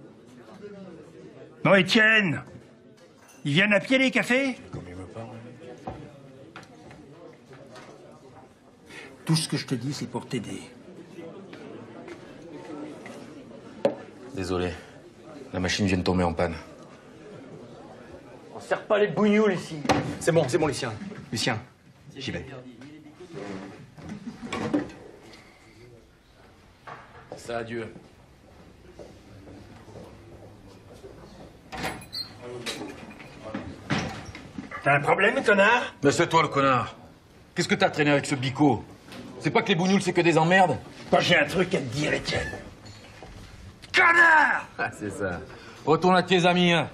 Bon, Étienne, ils viennent à pied, les cafés? Comme il me parle. Tout ce que je te dis, c'est pour t'aider. Désolé. La machine vient de tomber en panne. On serre pas les bougnoules ici. C'est bon, Lucien. Lucien, j'y vais. Ça, adieu. T'as un problème, connard? Mais c'est toi le connard. Qu'est-ce que t'as traîné avec ce bico? C'est pas que les bougnoules, c'est que des emmerdes? Moi, j'ai un truc à te dire, Étienne. Connard! Ah, c'est ça. Retourne à tes amis, hein.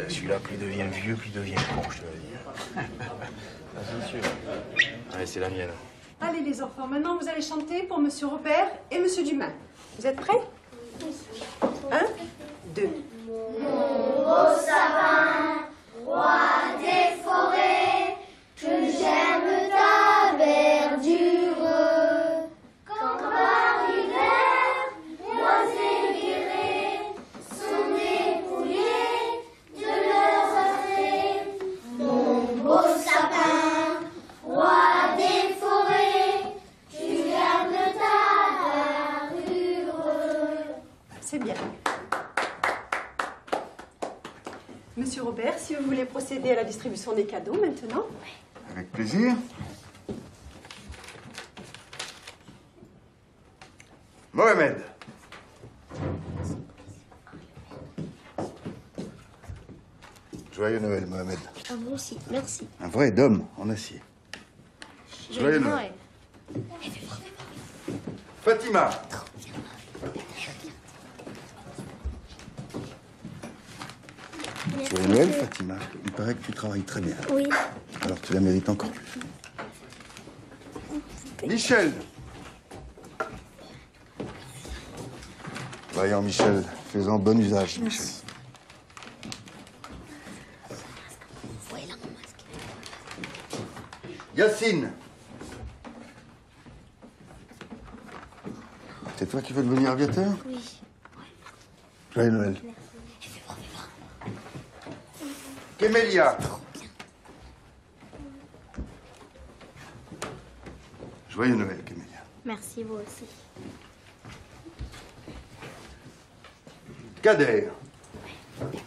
Celui-là, plus il devient vieux, plus il devient con, je te le dis. Ah, c'est sûr. Allez, c'est la mienne. Allez les enfants, maintenant vous allez chanter pour Monsieur Robert et Monsieur Dumas. Vous êtes prêts? 1, 2. Mon beau sapin, roi des forêts, que j'aime ta verdure. Quand par l'hiver, bois égarés sont dépouillés de leurs attraits. Mon beau sapin, roi des forêts, tu gardes ta verdure. C'est bien. Monsieur Robert, si vous voulez procéder à la distribution des cadeaux maintenant. Avec plaisir. Mohamed. Joyeux Noël, Mohamed. À vous aussi, merci. Un vrai dôme en acier. Joyeux Noël. Fatima. Joyeux Noël, Fatima. Il paraît que tu travailles très bien. Oui. Alors tu la mérites encore plus. Michel. Voyons, Michel, fais-en bon usage, Michel. Yacine. C'est toi qui veux devenir aviateur? Oui. Joyeux Noël. Kémélia. Joyeux Noël, Kémélia. Merci, vous aussi. Kader. Je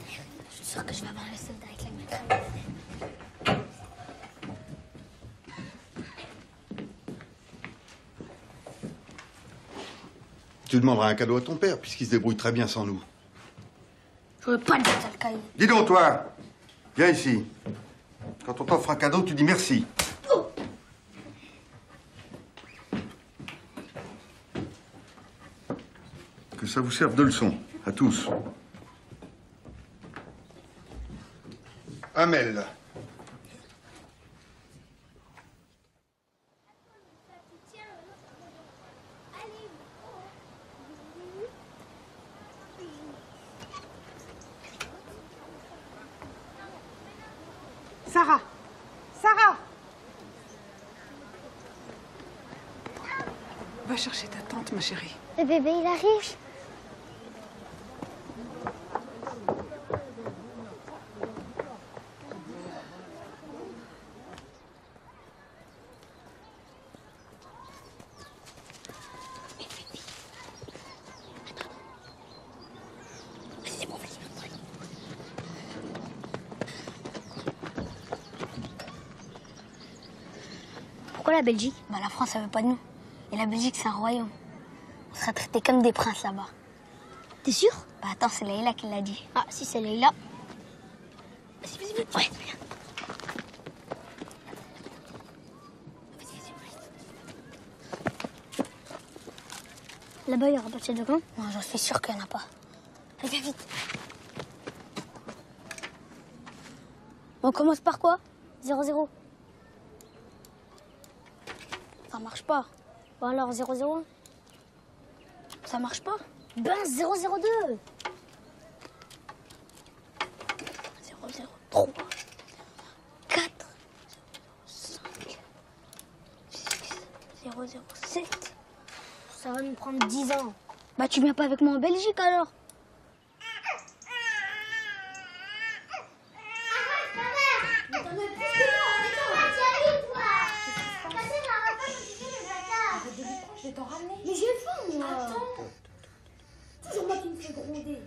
suis sûre que je vais avoir le soldat avec la main. Tu demanderas un cadeau à ton père, puisqu'il se débrouille très bien sans nous. Je veux pas le mettre dans le cahier. Dis donc, toi, viens ici. Quand on t'offre un cadeau, tu dis merci. Que ça vous serve de leçon, à tous. Amel. Sarah. Sarah. Va chercher ta tante, ma chérie. Le bébé, il arrive. Pourquoi la Belgique? Bah la France, ça veut pas de nous. Et la Belgique, c'est un royaume. On sera traités comme des princes là-bas. T'es sûr? Bah attends, c'est Leïla qui l'a dit. Ah, si c'est Leïla. Vas-y, vas-y, vas-y. Ouais, viens. Là-bas, il y aura pas de chef de camp? Non, j'en suis sûr qu'il n'y en a pas. Allez, viens vite. On commence par quoi? 0-0. Ça marche pas. Bon alors 0-0. Ça marche pas. Ben 0-0-2. 0-0-3. 4. 5. 6. 0-0-7. Ça va nous prendre 10 ans. Bah tu viens pas avec moi en Belgique alors? Je vais t'en ramener. Mais j'ai faim, moi. Attends. Toujours moi qui me fais gronder.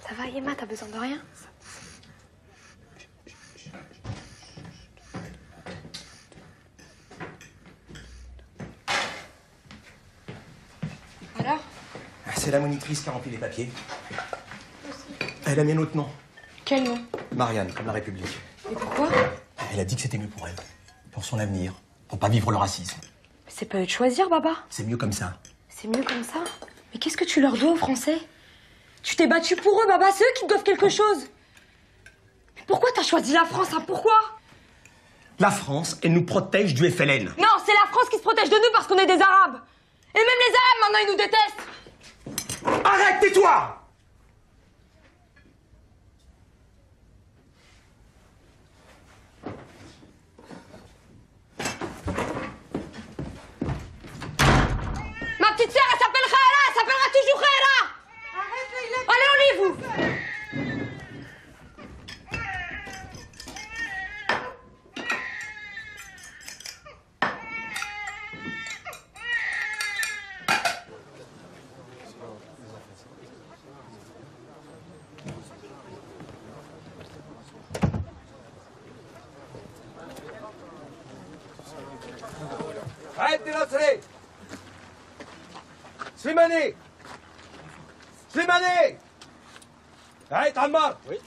Ça va, Emma, t'as besoin de rien? Alors? C'est la monitrice qui a rempli les papiers. Elle a mis un autre nom. Quel nom? Marianne, comme la République. Et pourquoi? Elle a dit que c'était mieux pour elle. Pour son avenir. Pour pas vivre le racisme. C'est pas eux de choisir, Baba. C'est mieux comme ça. C'est mieux comme ça. Mais qu'est-ce que tu leur dois aux Français? Tu t'es battu pour eux, Baba. C'est eux qui te doivent quelque chose. Mais pourquoi t'as choisi la France, hein? Pourquoi? La France, elle nous protège du FLN. Non, c'est la France qui se protège de nous parce qu'on est des Arabes. Et même les Arabes, maintenant, ils nous détestent. Arrête, tais-toi! Ma petite sœur, elle s'appelle Khaira. Elle s'appellera toujours Khaira. Allez, on lit, vous. عد نصري سليماني سليماني عيد عمار وي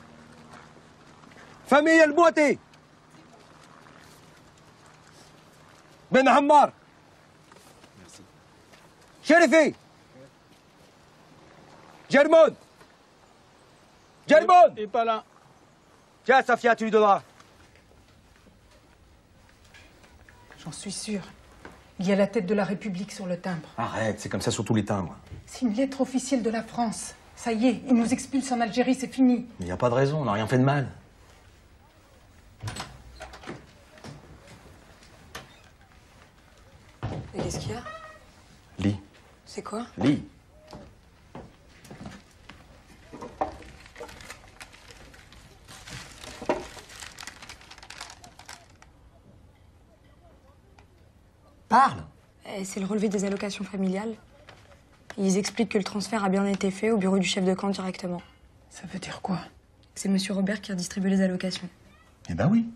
فاميليا البوتي بن عمار شريفي جرمون جرمون Il est pas là. Tiens, Safia, tu lui donneras. J'en suis sûre. Il y a la tête de la République sur le timbre. Arrête, c'est comme ça sur tous les timbres. C'est une lettre officielle de la France. Ça y est, ils nous expulsent en Algérie, c'est fini. Mais il n'y a pas de raison, on n'a rien fait de mal. Et qu'est-ce qu'il y a? Lis. C'est quoi? Lis. Parle. C'est le relevé des allocations familiales. Ils expliquent que le transfert a bien été fait au bureau du chef de camp directement. Ça veut dire quoi? C'est monsieur Robert qui a distribué les allocations. Eh ben oui.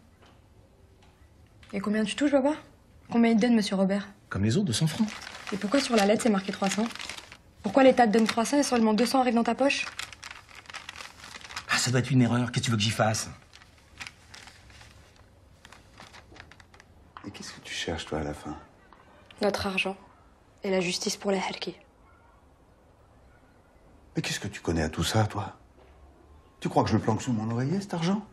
Et combien tu touches, Baba? Combien il te donne, monsieur Robert? Comme les autres, 200 francs. Et pourquoi sur la lettre c'est marqué 300? Pourquoi l'État te donne 300 et seulement 200 arrivent dans ta poche? Ah, ça doit être une erreur. Qu'est-ce que tu veux que j'y fasse? Et qu'est-ce que tu cherches, toi, à la fin? Notre argent. Et la justice pour les Harkis. Mais qu'est-ce que tu connais à tout ça, toi? Tu crois que je le planque sous mon oreiller, cet argent?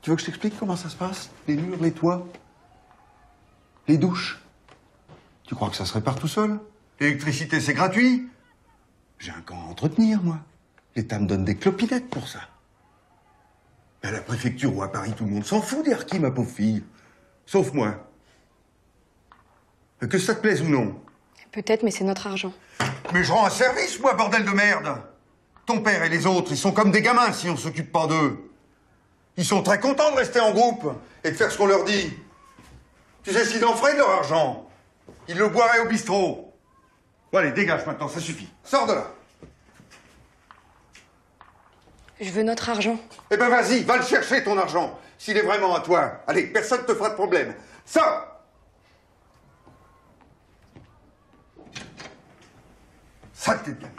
Tu veux que je t'explique comment ça se passe? Les murs, les toits, les douches. Tu crois que ça se répare tout seul? L'électricité, c'est gratuit? J'ai un camp à entretenir, moi. L'État me donne des clopinettes pour ça. À la préfecture ou à Paris, tout le monde s'en fout des harkis, ma pauvre fille. Sauf moi. Que ça te plaise ou non? Peut-être, mais c'est notre argent. Mais je rends un service, moi, bordel de merde! Ton père et les autres, ils sont comme des gamins si on s'occupe pas d'eux. Ils sont très contents de rester en groupe et de faire ce qu'on leur dit. Tu sais s'ils en feraient de leur argent? Ils le boiraient au bistrot. Bon, allez, dégage maintenant, ça suffit. Sors de là. Je veux notre argent. Eh ben vas-y, va le chercher ton argent, s'il est vraiment à toi. Allez, personne te fera de problème. Sors! Saleté de gamine.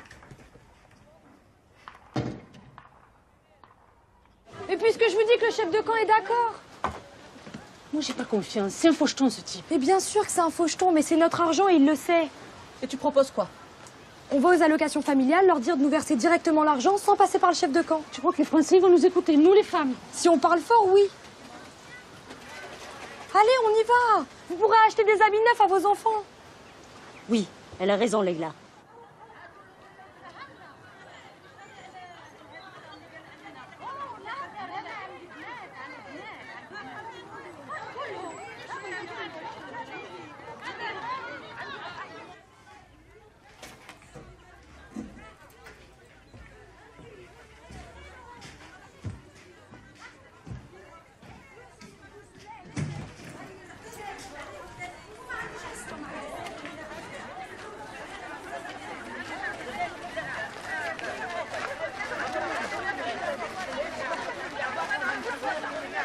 Et puisque je vous dis que le chef de camp est d'accord. Moi, j'ai pas confiance. C'est un faucheton, ce type. Mais bien sûr que c'est un faucheton, mais c'est notre argent et il le sait. Et tu proposes quoi? On va aux allocations familiales, leur dire de nous verser directement l'argent sans passer par le chef de camp. Tu crois que les Français vont nous écouter, nous les femmes? Si on parle fort, oui. Allez, on y va. Vous pourrez acheter des habits neufs à vos enfants. Oui, elle a raison, Leila.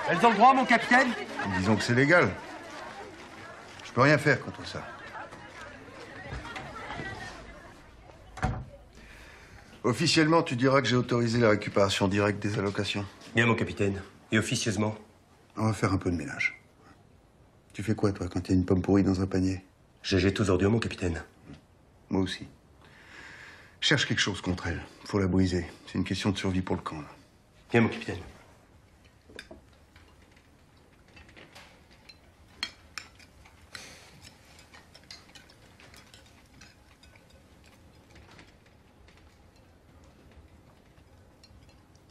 Elles ont le droit, mon capitaine? Disons que c'est légal. Je peux rien faire contre ça. Officiellement, tu diras que j'ai autorisé la récupération directe des allocations. Bien, mon capitaine. Et officieusement? On va faire un peu de ménage. Tu fais quoi, toi, quand il y a une pomme pourrie dans un panier? Je jette aux ordures, mon capitaine. Moi aussi. Cherche quelque chose contre elle. Faut la briser. C'est une question de survie pour le camp, là. Bien, mon capitaine.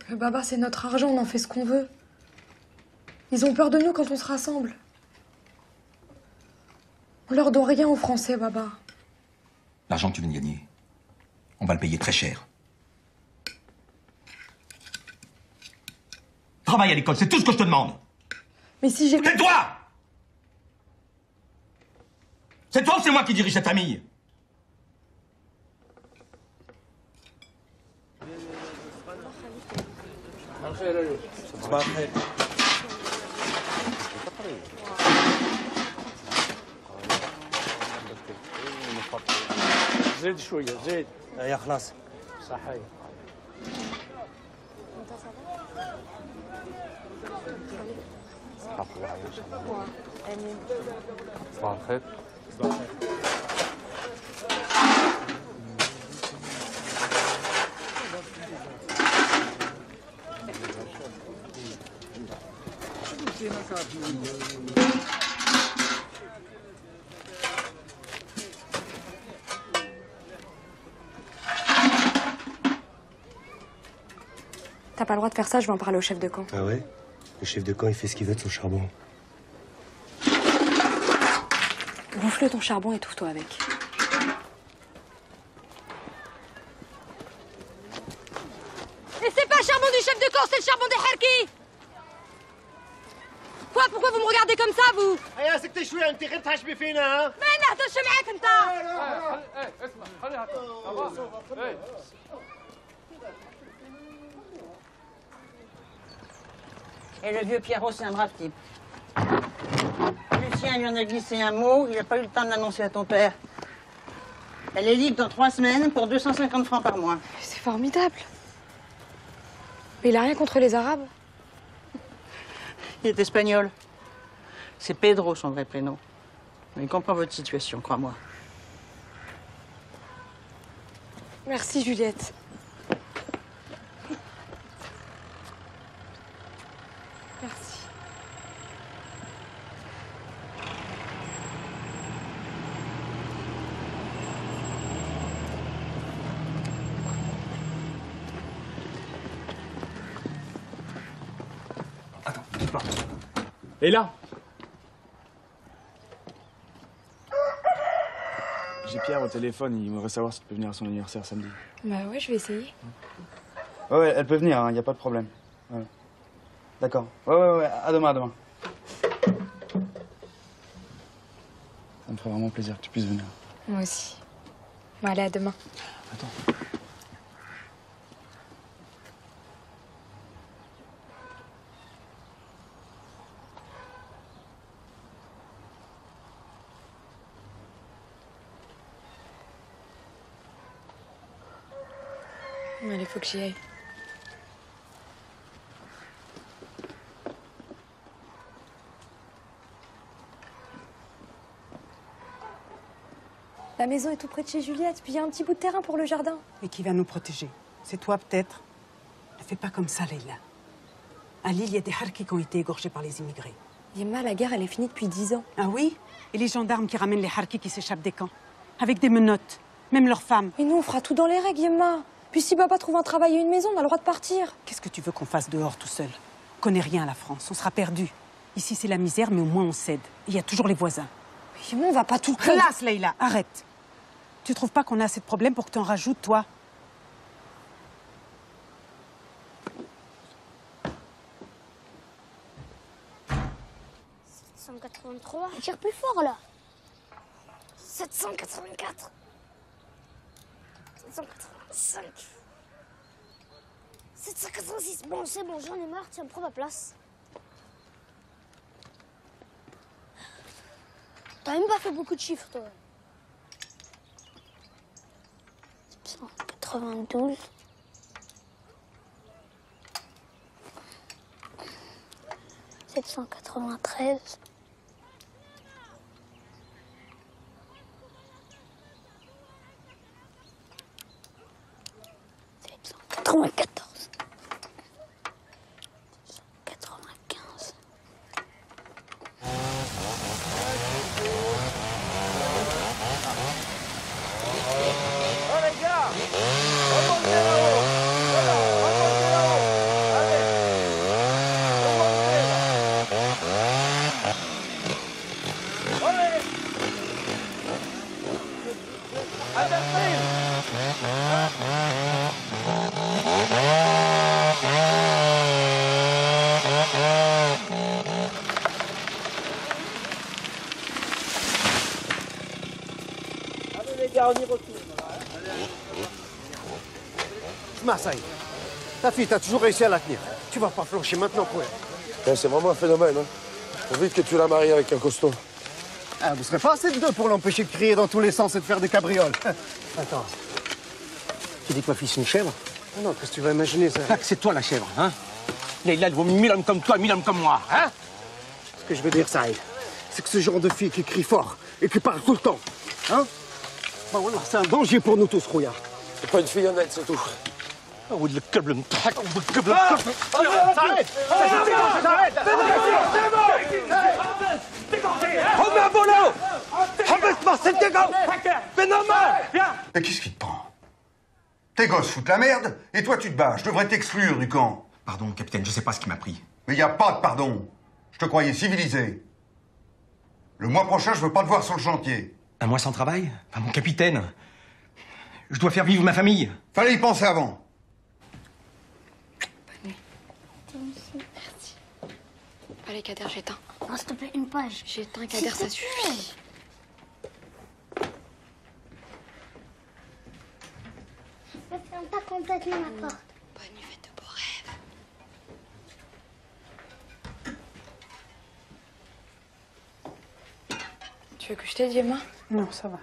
Mais Baba, c'est notre argent, on en fait ce qu'on veut. Ils ont peur de nous quand on se rassemble. On leur donne rien aux Français, Baba. L'argent que tu viens de gagner, on va le payer très cher. Travaille à l'école, c'est tout ce que je te demande. Mais si j'ai... Tais-toi! C'est toi ou c'est moi qui dirige cette famille? زيد شوية زيد. يا خلاص. صحيح. صباح الخير. صباح الخير. T'as pas le droit de faire ça, je vais en parler au chef de camp. Ah ouais? Le chef de camp, il fait ce qu'il veut de son charbon. Gonfle ton charbon et étouffe-toi avec. Et c'est pas le charbon du chef de camp, c'est le charbon des Harkis. Quoi? Pourquoi vous me regardez comme ça, vous? يا سكتي شويه انت غير تحشمي فينا ها؟ ما نهضرش معاك انت. اسمع خليها Et le vieux Pierrot, c'est un brave type. Lucien lui en a glissé un mot, il n'a pas eu le temps de l'annoncer à ton père. Elle est libre dans 3 semaines pour 250 francs par mois. C'est formidable. Mais il a rien contre les Arabes. Il est espagnol. C'est Pedro, son vrai prénom. Mais il comprend votre situation, crois-moi. Merci, Juliette. Merci. Attends, quitte pas. Et là? J'ai Pierre au téléphone, il voudrait savoir si tu peux venir à son anniversaire samedi. Bah ouais, je vais essayer. Ouais, elle peut venir, hein, y a pas de problème. Ouais. D'accord. Ouais, à demain, à demain. Ça me ferait vraiment plaisir que tu puisses venir. Moi aussi. Bon, allez, à demain. Attends. Allez, faut que j'y aille. La maison est tout près de chez Juliette, puis il y a un petit bout de terrain pour le jardin. Et qui va nous protéger? C'est toi, peut-être? Ne fais pas comme ça, Leïla. À Lille, il y a des harkis qui ont été égorgés par les immigrés. Yemma, la guerre, elle est finie depuis 10 ans. Ah oui? Et les gendarmes qui ramènent les harkis qui s'échappent des camps? Avec des menottes. Même leurs femmes. Et nous, on fera tout dans les règles, Yemma. Puis si papa trouve un travail et une maison, on a le droit de partir. Qu'est-ce que tu veux qu'on fasse dehors tout seul? On connaît rien à la France, on sera perdu. Ici, c'est la misère, mais au moins on cède. Il y a toujours les voisins. Yemma, on va pas tout le temps. Classe, Leïla, arrête. Tu trouves pas qu'on a assez de problèmes pour que t'en rajoutes, toi? « 783. Tire plus fort, là. 784. 785. 786. Bon, c'est bon, j'en ai marre. Tiens, prends ma place. T'as même pas fait beaucoup de chiffres, toi. 792. 793. 794. 795. Oh les gars, remontez là-haut. Voilà, remontez là-haut. Allez, remontez là. Allez. Allez les gars, on y retourne. Marseille, ta fille, t'as toujours réussi à la tenir. Tu vas pas flancher maintenant pour elle. C'est vraiment un phénomène. Hein. Faut vite que tu la maries avec un costaud. Ah, vous serez pas assez de deux pour l'empêcher de crier dans tous les sens et de faire des cabrioles. Attends. Tu dis que ma fille, c'est une chèvre? Non, qu'est-ce que tu vas imaginer, ça? C'est toi la chèvre, hein? Leïla, elle vaut 1000 hommes comme toi, 1000 hommes comme moi, hein? Ce que je veux dire, Saïd, c'est que ce genre de fille qui crie fort et qui parle tout le temps, hein? Ben voilà, c'est un danger pour nous tous, Rouillard. C'est pas une fille honnête, c'est tout. ولد الكلب نضحك ولد الكلب Mais qu'est-ce qui te prend? Tes gosses foutent la merde et toi tu te bats. Je devrais t'exclure du camp. Pardon, capitaine, je sais pas ce qui m'a pris. Mais y a pas de pardon. Je te croyais civilisé. Le mois prochain, je veux pas te voir sur le chantier. Un mois sans travail? Enfin, mon capitaine, je dois faire vivre ma famille. Fallait y penser avant. Merci. Allez, Kader, j'éteins. Non, s'il te plaît, une page. J'éteins, Kader, ça suffit. Ne ferme pas complètement la porte. Bonne nuit, faites de beaux rêves. Tu veux que je t'aide, Yemma? Non, ça va.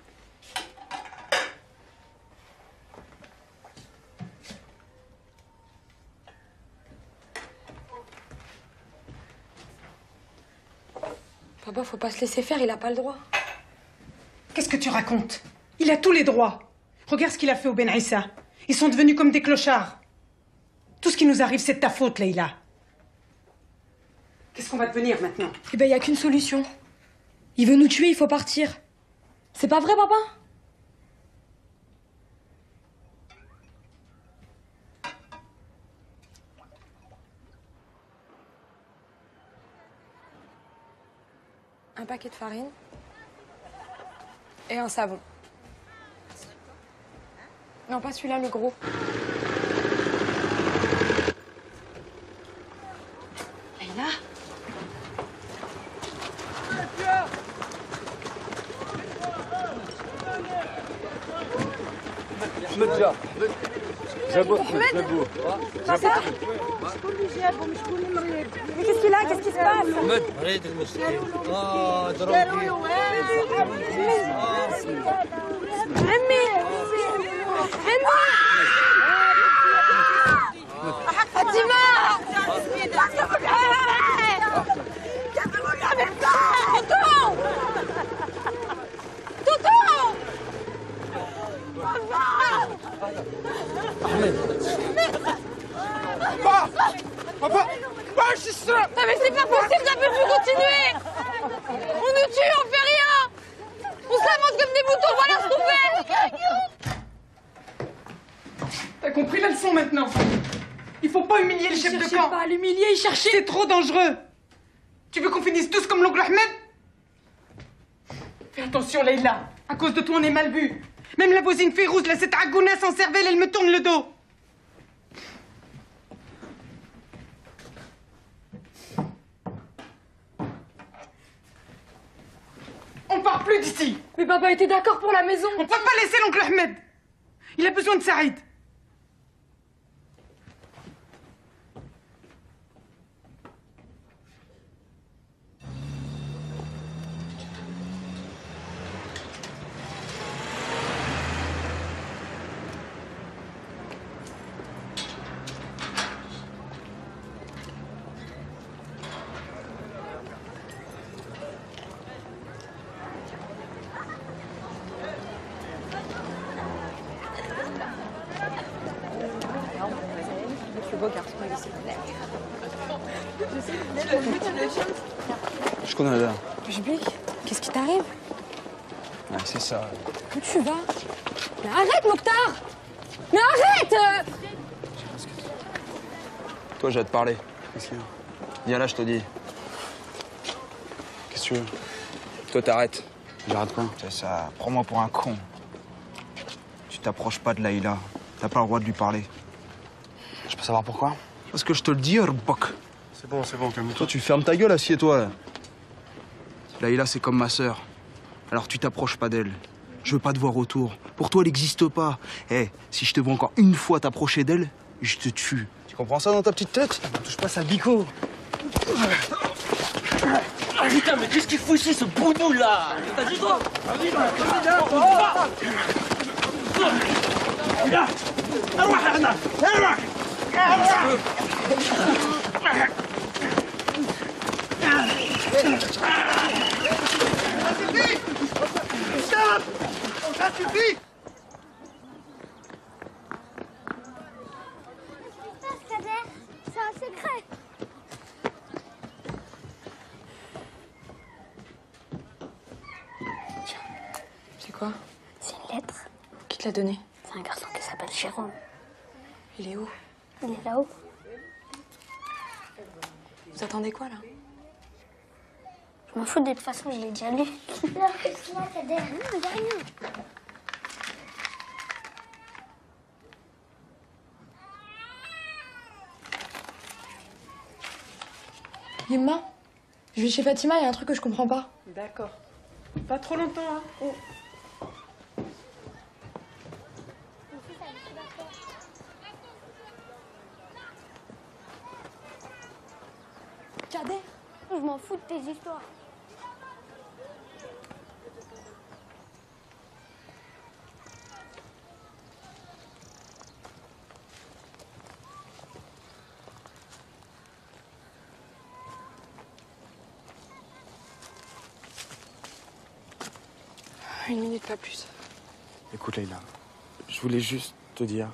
Papa, faut pas se laisser faire, il a pas le droit. Qu'est-ce que tu racontes? Il a tous les droits. Regarde ce qu'il a fait au Ben Issa. Ils sont devenus comme des clochards. Tout ce qui nous arrive, c'est de ta faute, Leïla. Qu'est-ce qu'on va devenir maintenant? Eh ben, y a qu'une solution. Il veut nous tuer, il faut partir. C'est pas vrai, papa? Un paquet de farine et un savon. Non, pas celui-là, le gros. Leïla? احمد جا جابوا احمد Ahmed جابوه Papa? Mais qu'est-ce qu'il a? Qu'est-ce qui se passe? احمد مريض المسكين ضربوا عمي فاطمة Papa Non mais c'est pas possible, ça peut plus continuer. On nous tue, on fait rien. On s'avance comme des moutons, voilà ce qu'on fait. T'as compris la leçon maintenant? Il faut pas humilier le chef de camp. Cherchez pas à l'humilier, il cherchait. C'est trop dangereux. Tu veux qu'on finisse tous comme l'oncle Ahmed? Fais attention, Leïla. À cause de toi, on est mal vu. Même la voisine Férouz, là, cette agouna sans cervelle, elle me tourne le dos. On part plus d'ici. Mais papa était d'accord pour la maison. On peut pas laisser l'oncle Ahmed. Il a besoin de Saïd. Le beau garçon, il Je connais là. Jubik, qu'est-ce qui t'arrive? Ouais, c'est ça. Où tu vas? Mais arrête, Mokhtar! Mais arrête! Toi, j'ai à te parler. Qu'est-ce qu'il y a? Viens là, je te dis. Qu'est-ce que tu veux? Toi, t'arrêtes. J'arrête quoi? C'est ça. Prends-moi pour un con. Tu t'approches pas de Laïla. T'as pas le droit de lui parler. Je peux savoir pourquoi? Parce que je te le dis, Rbok. C'est bon, calme-toi. Toi, tu fermes ta gueule, assieds-toi, là. Laïla, c'est comme ma sœur. Alors, tu t'approches pas d'elle. Je veux pas te voir autour. Pour toi, elle n'existe pas. Eh, si je te vois encore une fois t'approcher d'elle, je te tue. Tu comprends ça dans ta petite tête? Touche pas sa bico. Ah putain, mais qu'est-ce qu'il fout ici, ce boudou là? T'as dit toi? Stop! Ça suffit! C'est un secret. C'est quoi? C'est une lettre. Qui te l'a donnée? C'est un garçon qui s'appelle Jérôme. Il est où? Il est là-haut. Vous attendez quoi là? Je m'en fous, de toute façon, je l'ai déjà lu. Qu'est-ce qu'il y a, Kader? Non, il y a rien. Yemma, je vais chez Fatima, il y a un truc que je comprends pas. D'accord. Pas trop longtemps, hein. Kader, je m'en fous de tes histoires. Une minute, pas plus. Écoute, Leïla, je voulais juste te dire,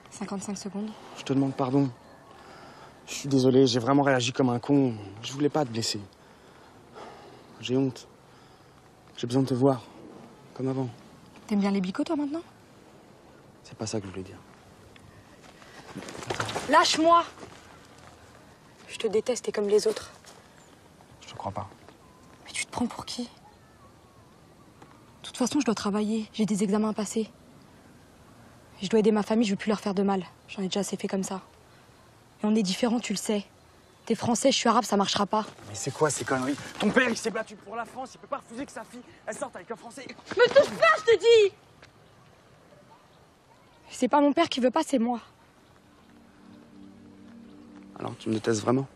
55 secondes. je te demande pardon. Je suis désolé, j'ai vraiment réagi comme un con. Je voulais pas te blesser. J'ai honte. J'ai besoin de te voir, comme avant. T'aimes bien les bicots, toi, maintenant? C'est pas ça que je voulais dire. Lâche-moi! Je te déteste, t'es comme les autres. Je te crois pas. Mais tu te prends pour qui? De toute façon, je dois travailler. J'ai des examens à passer. Je dois aider ma famille, je veux plus leur faire de mal. J'en ai déjà assez fait comme ça. Et on est différents, tu le sais. T'es français, je suis arabe, ça marchera pas. Mais c'est quoi ces conneries? Ton père, il s'est battu pour la France, il peut pas refuser que sa fille, elle sorte avec un Français. Me touche pas, je te dis! C'est pas mon père qui veut pas, c'est moi. Alors, tu me détestes vraiment?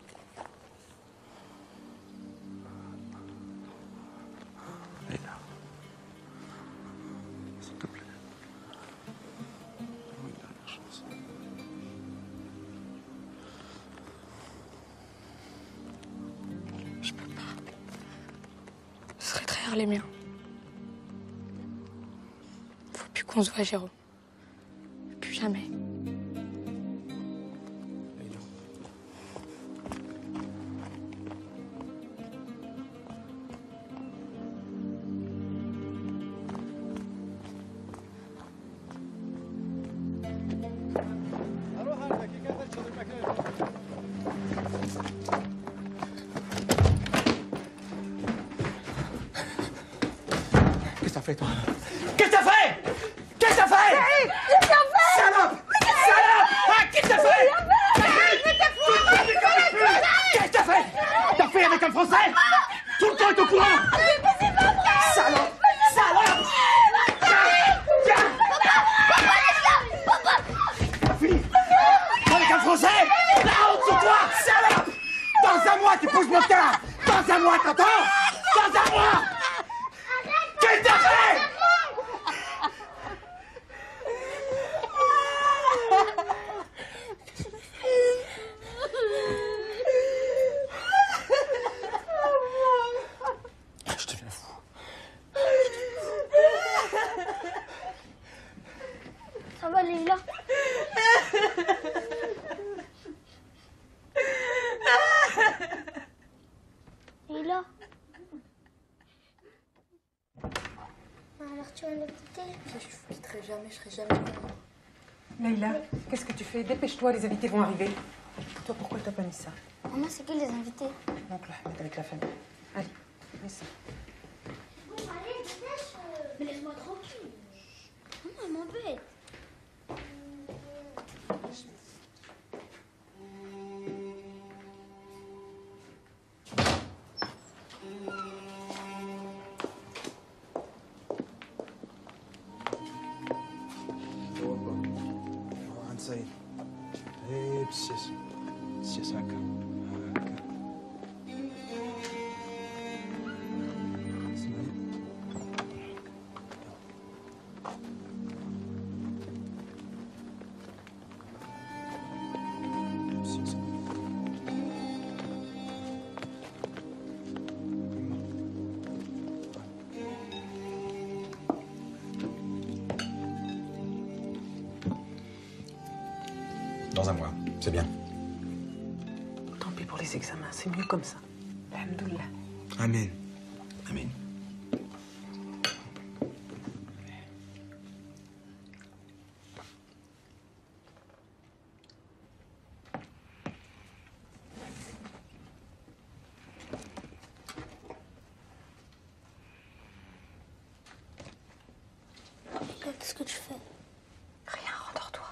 Leïla. S'il te plaît. Donne-moi une dernière chance. Je peux pas. Ce serait trahir les miens. Faut plus qu'on se voit, Jérôme. Plus jamais. Qu'est-ce que t'as fait, toi? Qu'est-ce que t'as fait? Qu'est-ce que t'as fait? J'ai rien fait! Salope! Salope! Ah, qu'est-ce que t'as fait? Qu'est-ce que t'as fait? T'as fait avec un Français? Tout le temps est au courant! Salope! Salope! Ta fille! Avec un Français? La honte sur toi! Salope! Dans un mois, tu pousses mon cœur! Dans un mois, t'entends? Dans un mois! Qu'est-ce que t'as fait? Je deviens fou. Ça va, Leïla? Leïla? Alors tu vas nous quitter? Je vous quitterai jamais, je serai jamais là. Leïla, qu'est-ce que tu fais? Dépêche-toi, les invités vont arriver. Toi, pourquoi t'as pas mis ça? Maman, c'est qui les invités? Donc là, mettre avec la famille. Allez, mets ça. Bon, allez, dépêche. Mais laisse-moi tranquille. Maman, elle m'embête. عن سعيد ايه بالسياسة السياسة هكا هكا اسمعي بالسياسة Dans un mois, c'est bien. Tant pis pour les examens, c'est mieux comme ça. Alhamdoulilah. Amen. Amen. Qu'est-ce que tu fais? Rien, rendors-toi.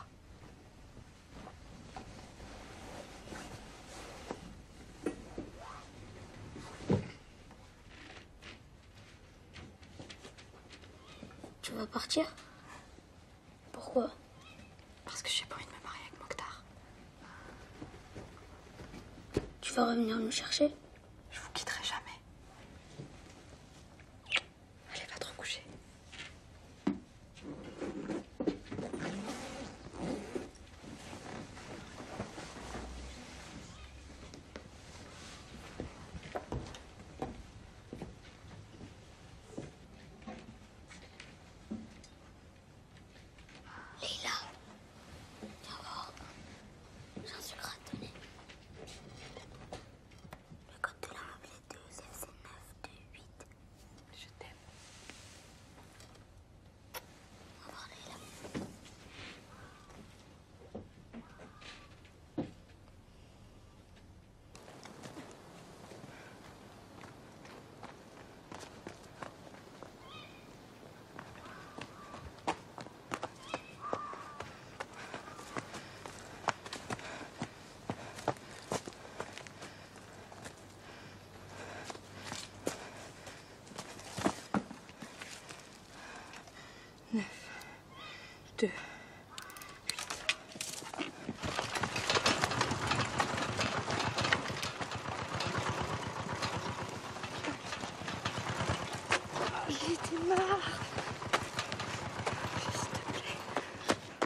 Tu vas partir? Pourquoi? Parce que j'ai pas envie de me marier avec Mokhtar. Tu vas revenir nous chercher? Je vous quitterai jamais. Allez, va te recoucher. Leïla, viens voir. J'ai un sucre à te donner. 2. J'en étais marre. S'il te plaît. J'en étais marre.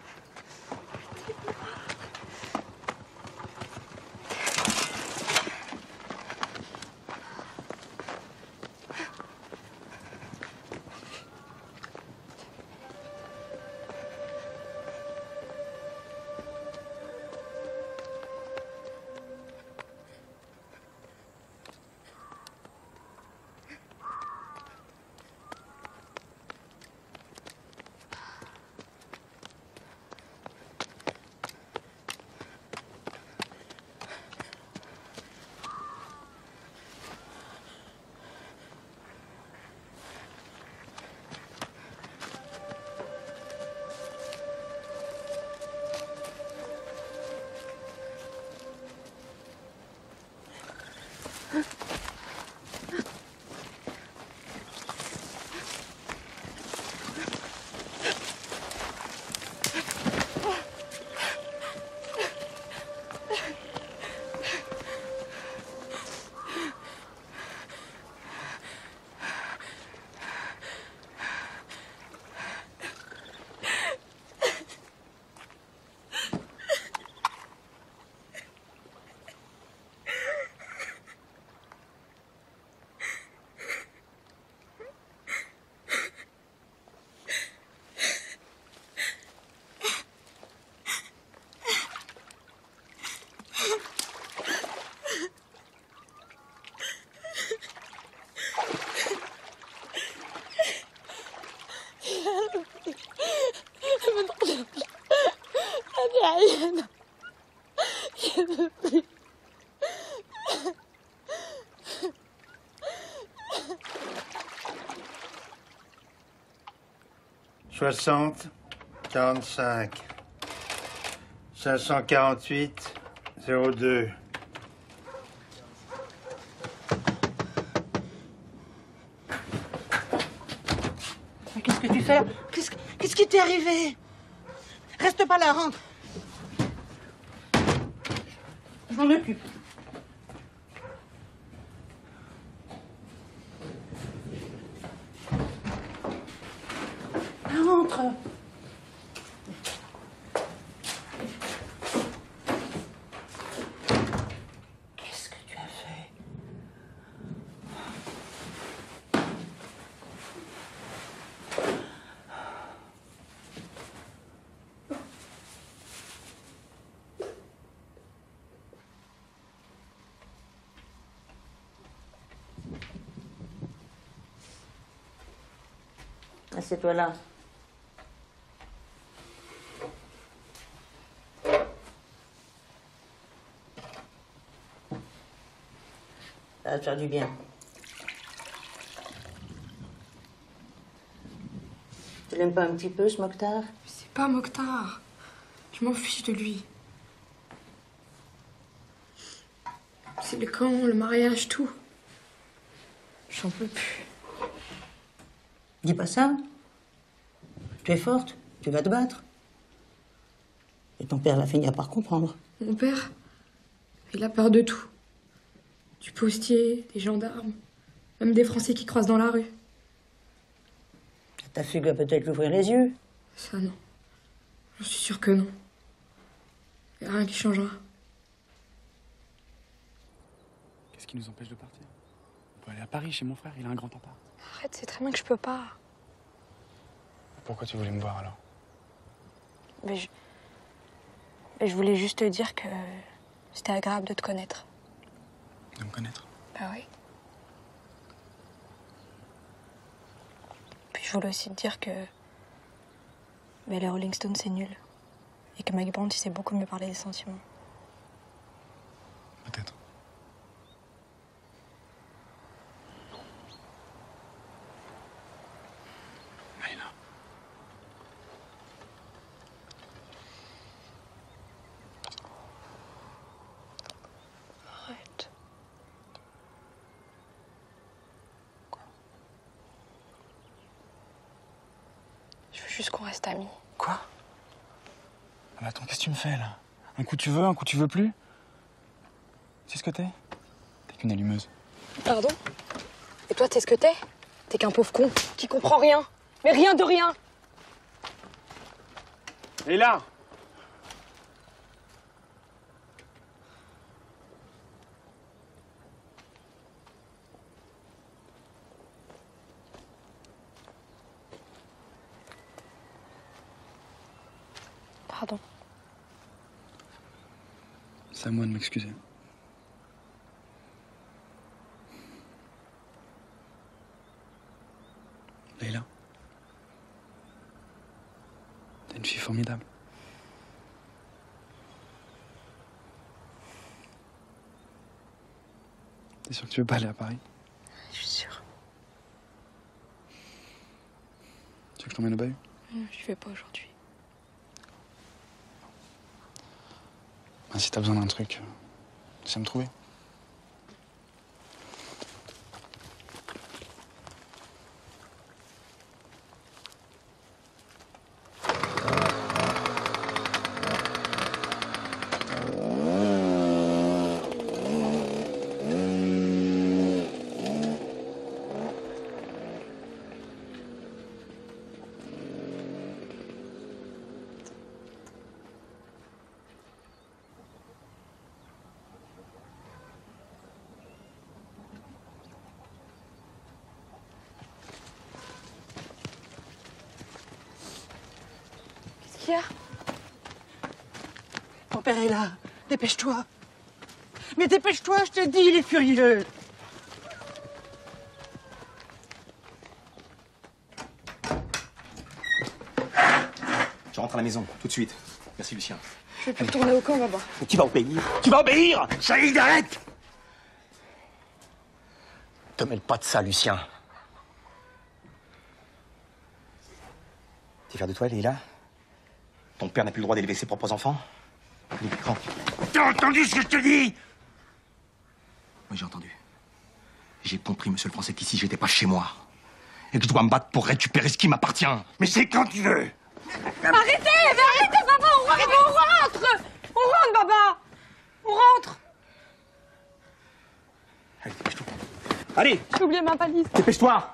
عيانة يا بنتي 60, 45, 548, 02. Mais qu'est-ce que tu fais là? Qu'est-ce qui t'est arrivé? Reste pas là, rentre. Je m'en occupe. Rentre. Qu'est-ce que tu as fait? Assieds-toi là. Ça va te faire du bien. Tu l'aimes pas un petit peu, ce Mokhtar? C'est pas Mokhtar. Je m'en fiche de lui. C'est le camp, le mariage, tout. J'en peux plus. Dis pas ça. Tu es forte, tu vas te battre. Et ton père l'a fini par comprendre. Mon père, il a peur de tout. Du postier, des gendarmes, même des Français qui croisent dans la rue. Ta fugue va peut-être lui ouvrir les yeux. Ça, non. Je suis sûre que non. Il n'y a rien qui changera. Qu'est-ce qui nous empêche de partir? On peut aller à Paris chez mon frère, il a un grand appart. Arrête, c'est très bien que je peux pas. Pourquoi tu voulais me voir alors? Mais je voulais juste te dire que c'était agréable de te connaître. De me connaître? Bah oui. Puis je voulais aussi te dire que les Rolling Stones, c'est nul. Et que Mike Brandt, il sait beaucoup mieux parler des sentiments. Peut-être. Naïla. Arrête. Je veux juste qu'on reste amis. Quoi? Ah bah attends, qu'est-ce que tu me fais là? Un coup tu veux, un coup tu veux plus? Tu sais ce que t'es? T'es qu'une allumeuse. Pardon? Et toi, t'es ce que t'es? T'es qu'un pauvre con qui comprend rien. Mais rien de rien. Et là? Pardon. C'est à moi de m'excuser. Leïla. T'es une fille formidable. T'es sûr que tu veux pas aller à Paris? Je suis sûre. Tu veux que je t'emmène au bahut? Je vais pas aujourd'hui. Ben, si t'as besoin d'un truc, tu sais me trouver. Qu'est-ce qu'il y a? Ton père est là. Dépêche-toi. Mais dépêche-toi, je te dis, il est furieux. Je rentre à la maison, tout de suite. Merci, Lucien. Je vais plus retourner au camp, là-bas. Mais tu vas obéir. Tu vas obéir! Saïd, arrête! Te mêle pas de ça, Lucien. T'es fier de toi, Leïla? Ton père n'a plus le droit d'élever ses propres enfants? Il est grand. T'as entendu ce que je te dis? Oui, j'ai entendu. J'ai compris, monsieur le Français, qu'ici, j'étais pas chez moi. Et que je dois me battre pour récupérer ce qui m'appartient. Mais c'est quand tu veux. Arrêtez, papa, on rentre! On rentre, papa! On rentre! Allez, dépêche-toi. Allez! J'ai oublié ma valise. Dépêche-toi!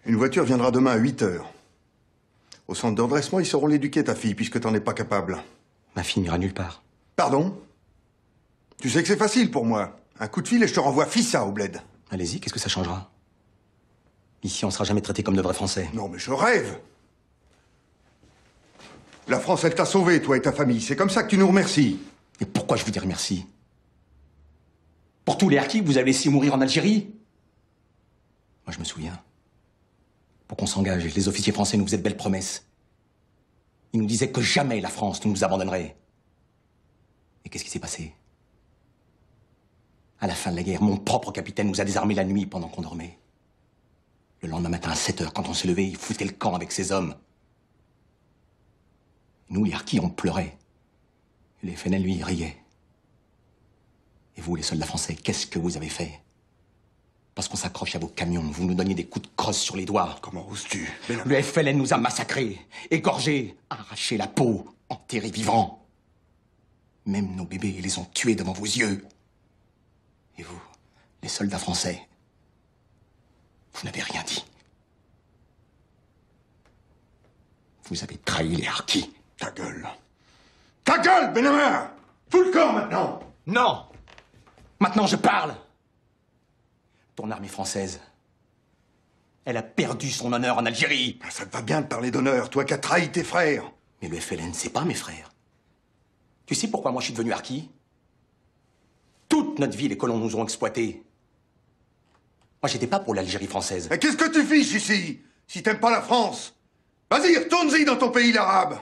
Une voiture viendra demain à 8 h. Au centre de redressement, ils sauront l'éduquer, ta fille, puisque t'en es pas capable. Ma fille n'ira nulle part. Pardon? Tu sais que c'est facile pour moi. Un coup de fil et je te renvoie Fissa au bled. Allez-y, qu'est-ce que ça changera? Ici, on sera jamais traité comme de vrais Français. Non, mais je rêve. La France, elle t'a sauvé, toi et ta famille. C'est comme ça que tu nous remercies. Et pourquoi je vous dire merci? Pour tous les harkis que vous avez laissés mourir en Algérie? Moi, je me souviens. Pour qu'on s'engage, les officiers français nous faisaient de belles promesses. Ils nous disaient que jamais la France ne nous abandonnerait. Et qu'est-ce qui s'est passé? À la fin de la guerre, mon propre capitaine nous a désarmés la nuit pendant qu'on dormait. Le lendemain matin à 7 h, quand on s'est levé, il foutait le camp avec ses hommes. Nous, les harkis, on pleurait. Et les FNL, lui, riaient. Et vous, les soldats français, qu'est-ce que vous avez fait? Parce qu'on s'accroche à vos camions, vous nous donniez des coups de crosse sur les doigts. Comment oses-tu? Le FLN nous a massacrés, égorgés, arraché la peau, enterrés vivants. Même nos bébés les ont tués devant vos yeux. Et vous, les soldats français, vous n'avez rien dit. Vous avez trahi les harkis. Ta gueule. Ta gueule, Benhammer! Fous le camp maintenant! Non! Maintenant je parle! Ton armée française, elle a perdu son honneur en Algérie. Ça te va bien de parler d'honneur, toi qui as trahi tes frères. Mais le FLN, c'est pas mes frères. Tu sais pourquoi moi je suis devenu harki? Toute notre vie, les colons nous ont exploités. Moi, j'étais pas pour l'Algérie française. Mais qu'est-ce que tu fiches ici, si t'aimes pas la France? Vas-y, retourne-y dans ton pays l'arabe.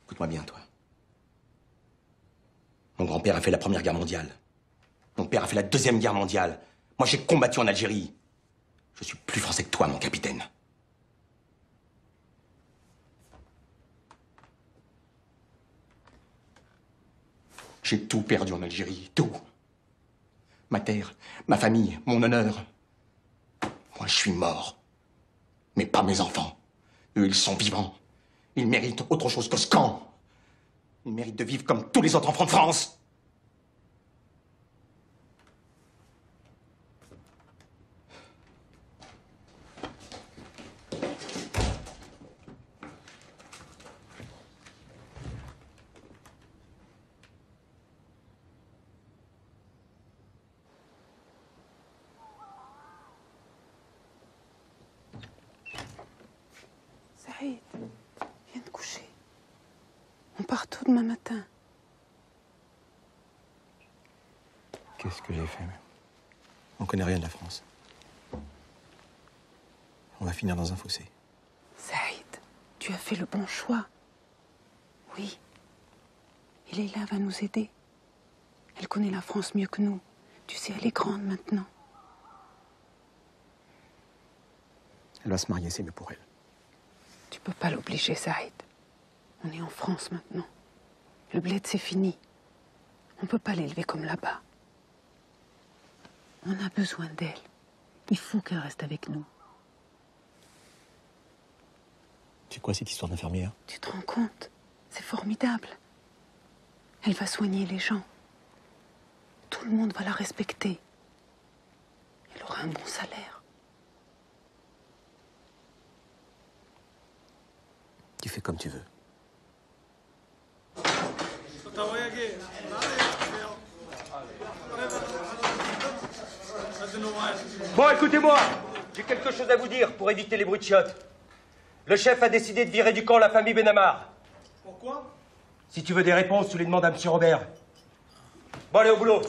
Écoute-moi bien, toi. Mon grand-père a fait la Première Guerre mondiale. Mon père a fait la Deuxième Guerre mondiale. Moi, j'ai combattu en Algérie. Je suis plus français que toi, mon capitaine. J'ai tout perdu en Algérie, tout. Ma terre, ma famille, mon honneur. Moi, je suis mort. Mais pas mes enfants. Eux, ils sont vivants. Ils méritent autre chose que ce camp. Ils méritent de vivre comme tous les autres enfants de France. Saïd, viens te coucher. On part tout demain matin. Qu'est-ce que j'ai fait? On connaît rien de la France. On va finir dans un fossé. Saïd, tu as fait le bon choix. Oui. Et Leïla va nous aider. Elle connaît la France mieux que nous. Tu sais, elle est grande maintenant. Elle va se marier, c'est mieux pour elle. Tu peux pas l'obliger, Saïd. On est en France maintenant. Le bled, c'est fini. On peut pas l'élever comme là-bas. On a besoin d'elle. Il faut qu'elle reste avec nous. C'est quoi cette histoire d'infirmière? Tu te rends compte? C'est formidable. Elle va soigner les gens. Tout le monde va la respecter. Elle aura un bon salaire. Tu fais comme tu veux. Bon, écoutez-moi. J'ai quelque chose à vous dire pour éviter les bruits de chiottes. Le chef a décidé de virer du camp la famille Benamar. Pourquoi? Si tu veux des réponses, tu les demandes à M. Robert. Bon, allez au boulot.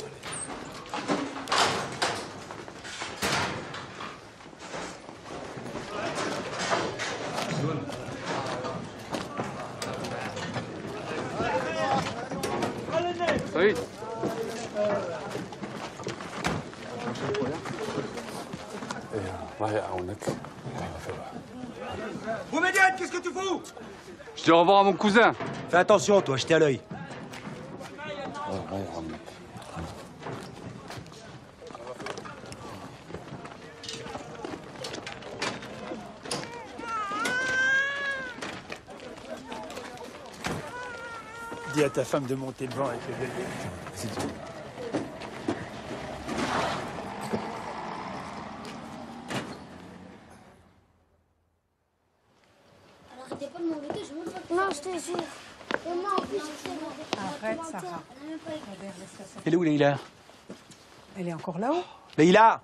Saïd. Boumedienne, qu'est-ce que tu fous? Je dis au revoir à mon cousin. Fais attention, toi, jetez à l'œil. Dis à ta femme de monter devant avec le bébé. Arrêtez pas de m'embêter, je veux pas. Non, je te jure. Et moi, en plus, Arrête, Sarah. Elle est où, Leïla? Elle est encore là-haut? Leïla!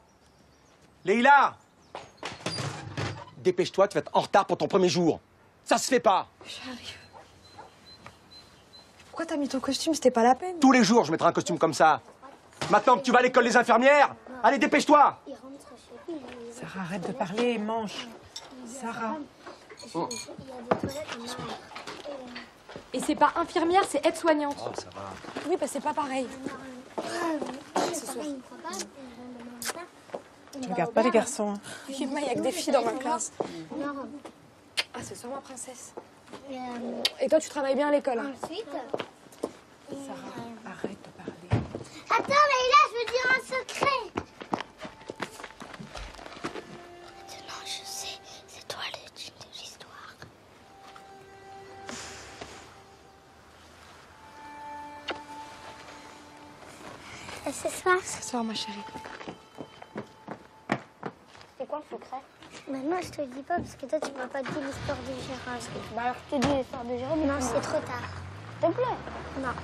Leïla! Dépêche-toi, tu vas être en retard pour ton premier jour. Ça se fait pas. J'arrive. Pourquoi t'as mis ton costume? C'était pas la peine. Tous les jours, je mettrai un costume comme ça. Maintenant que tu vas à l'école des infirmières, allez, dépêche-toi. Sarah, arrête de parler et mange. Sarah. Et c'est pas infirmière, c'est aide-soignante. Oh, ça va. Oui, bah c'est pas pareil. Ce soir. Tu regardes pas les garçons. Hein. Oui, moi, il y a que des filles dans ma classe. Ah, c'est sur ma princesse. Et toi, tu travailles bien à l'école. Hein. Ensuite. Sarah, arrête de parler. Attends, Leïla, je veux dire un secret. Maintenant, je sais, c'est toi le dieu de l'histoire. Et ce soir? Ce soir, ma chérie. C'est quoi le secret? Ben non, je te le dis pas parce que toi, tu m'as pas dit l'histoire de Gérard. Bah alors, je te dis l'histoire de Gérard. Non, c'est trop tard. S'il te plaît. Non.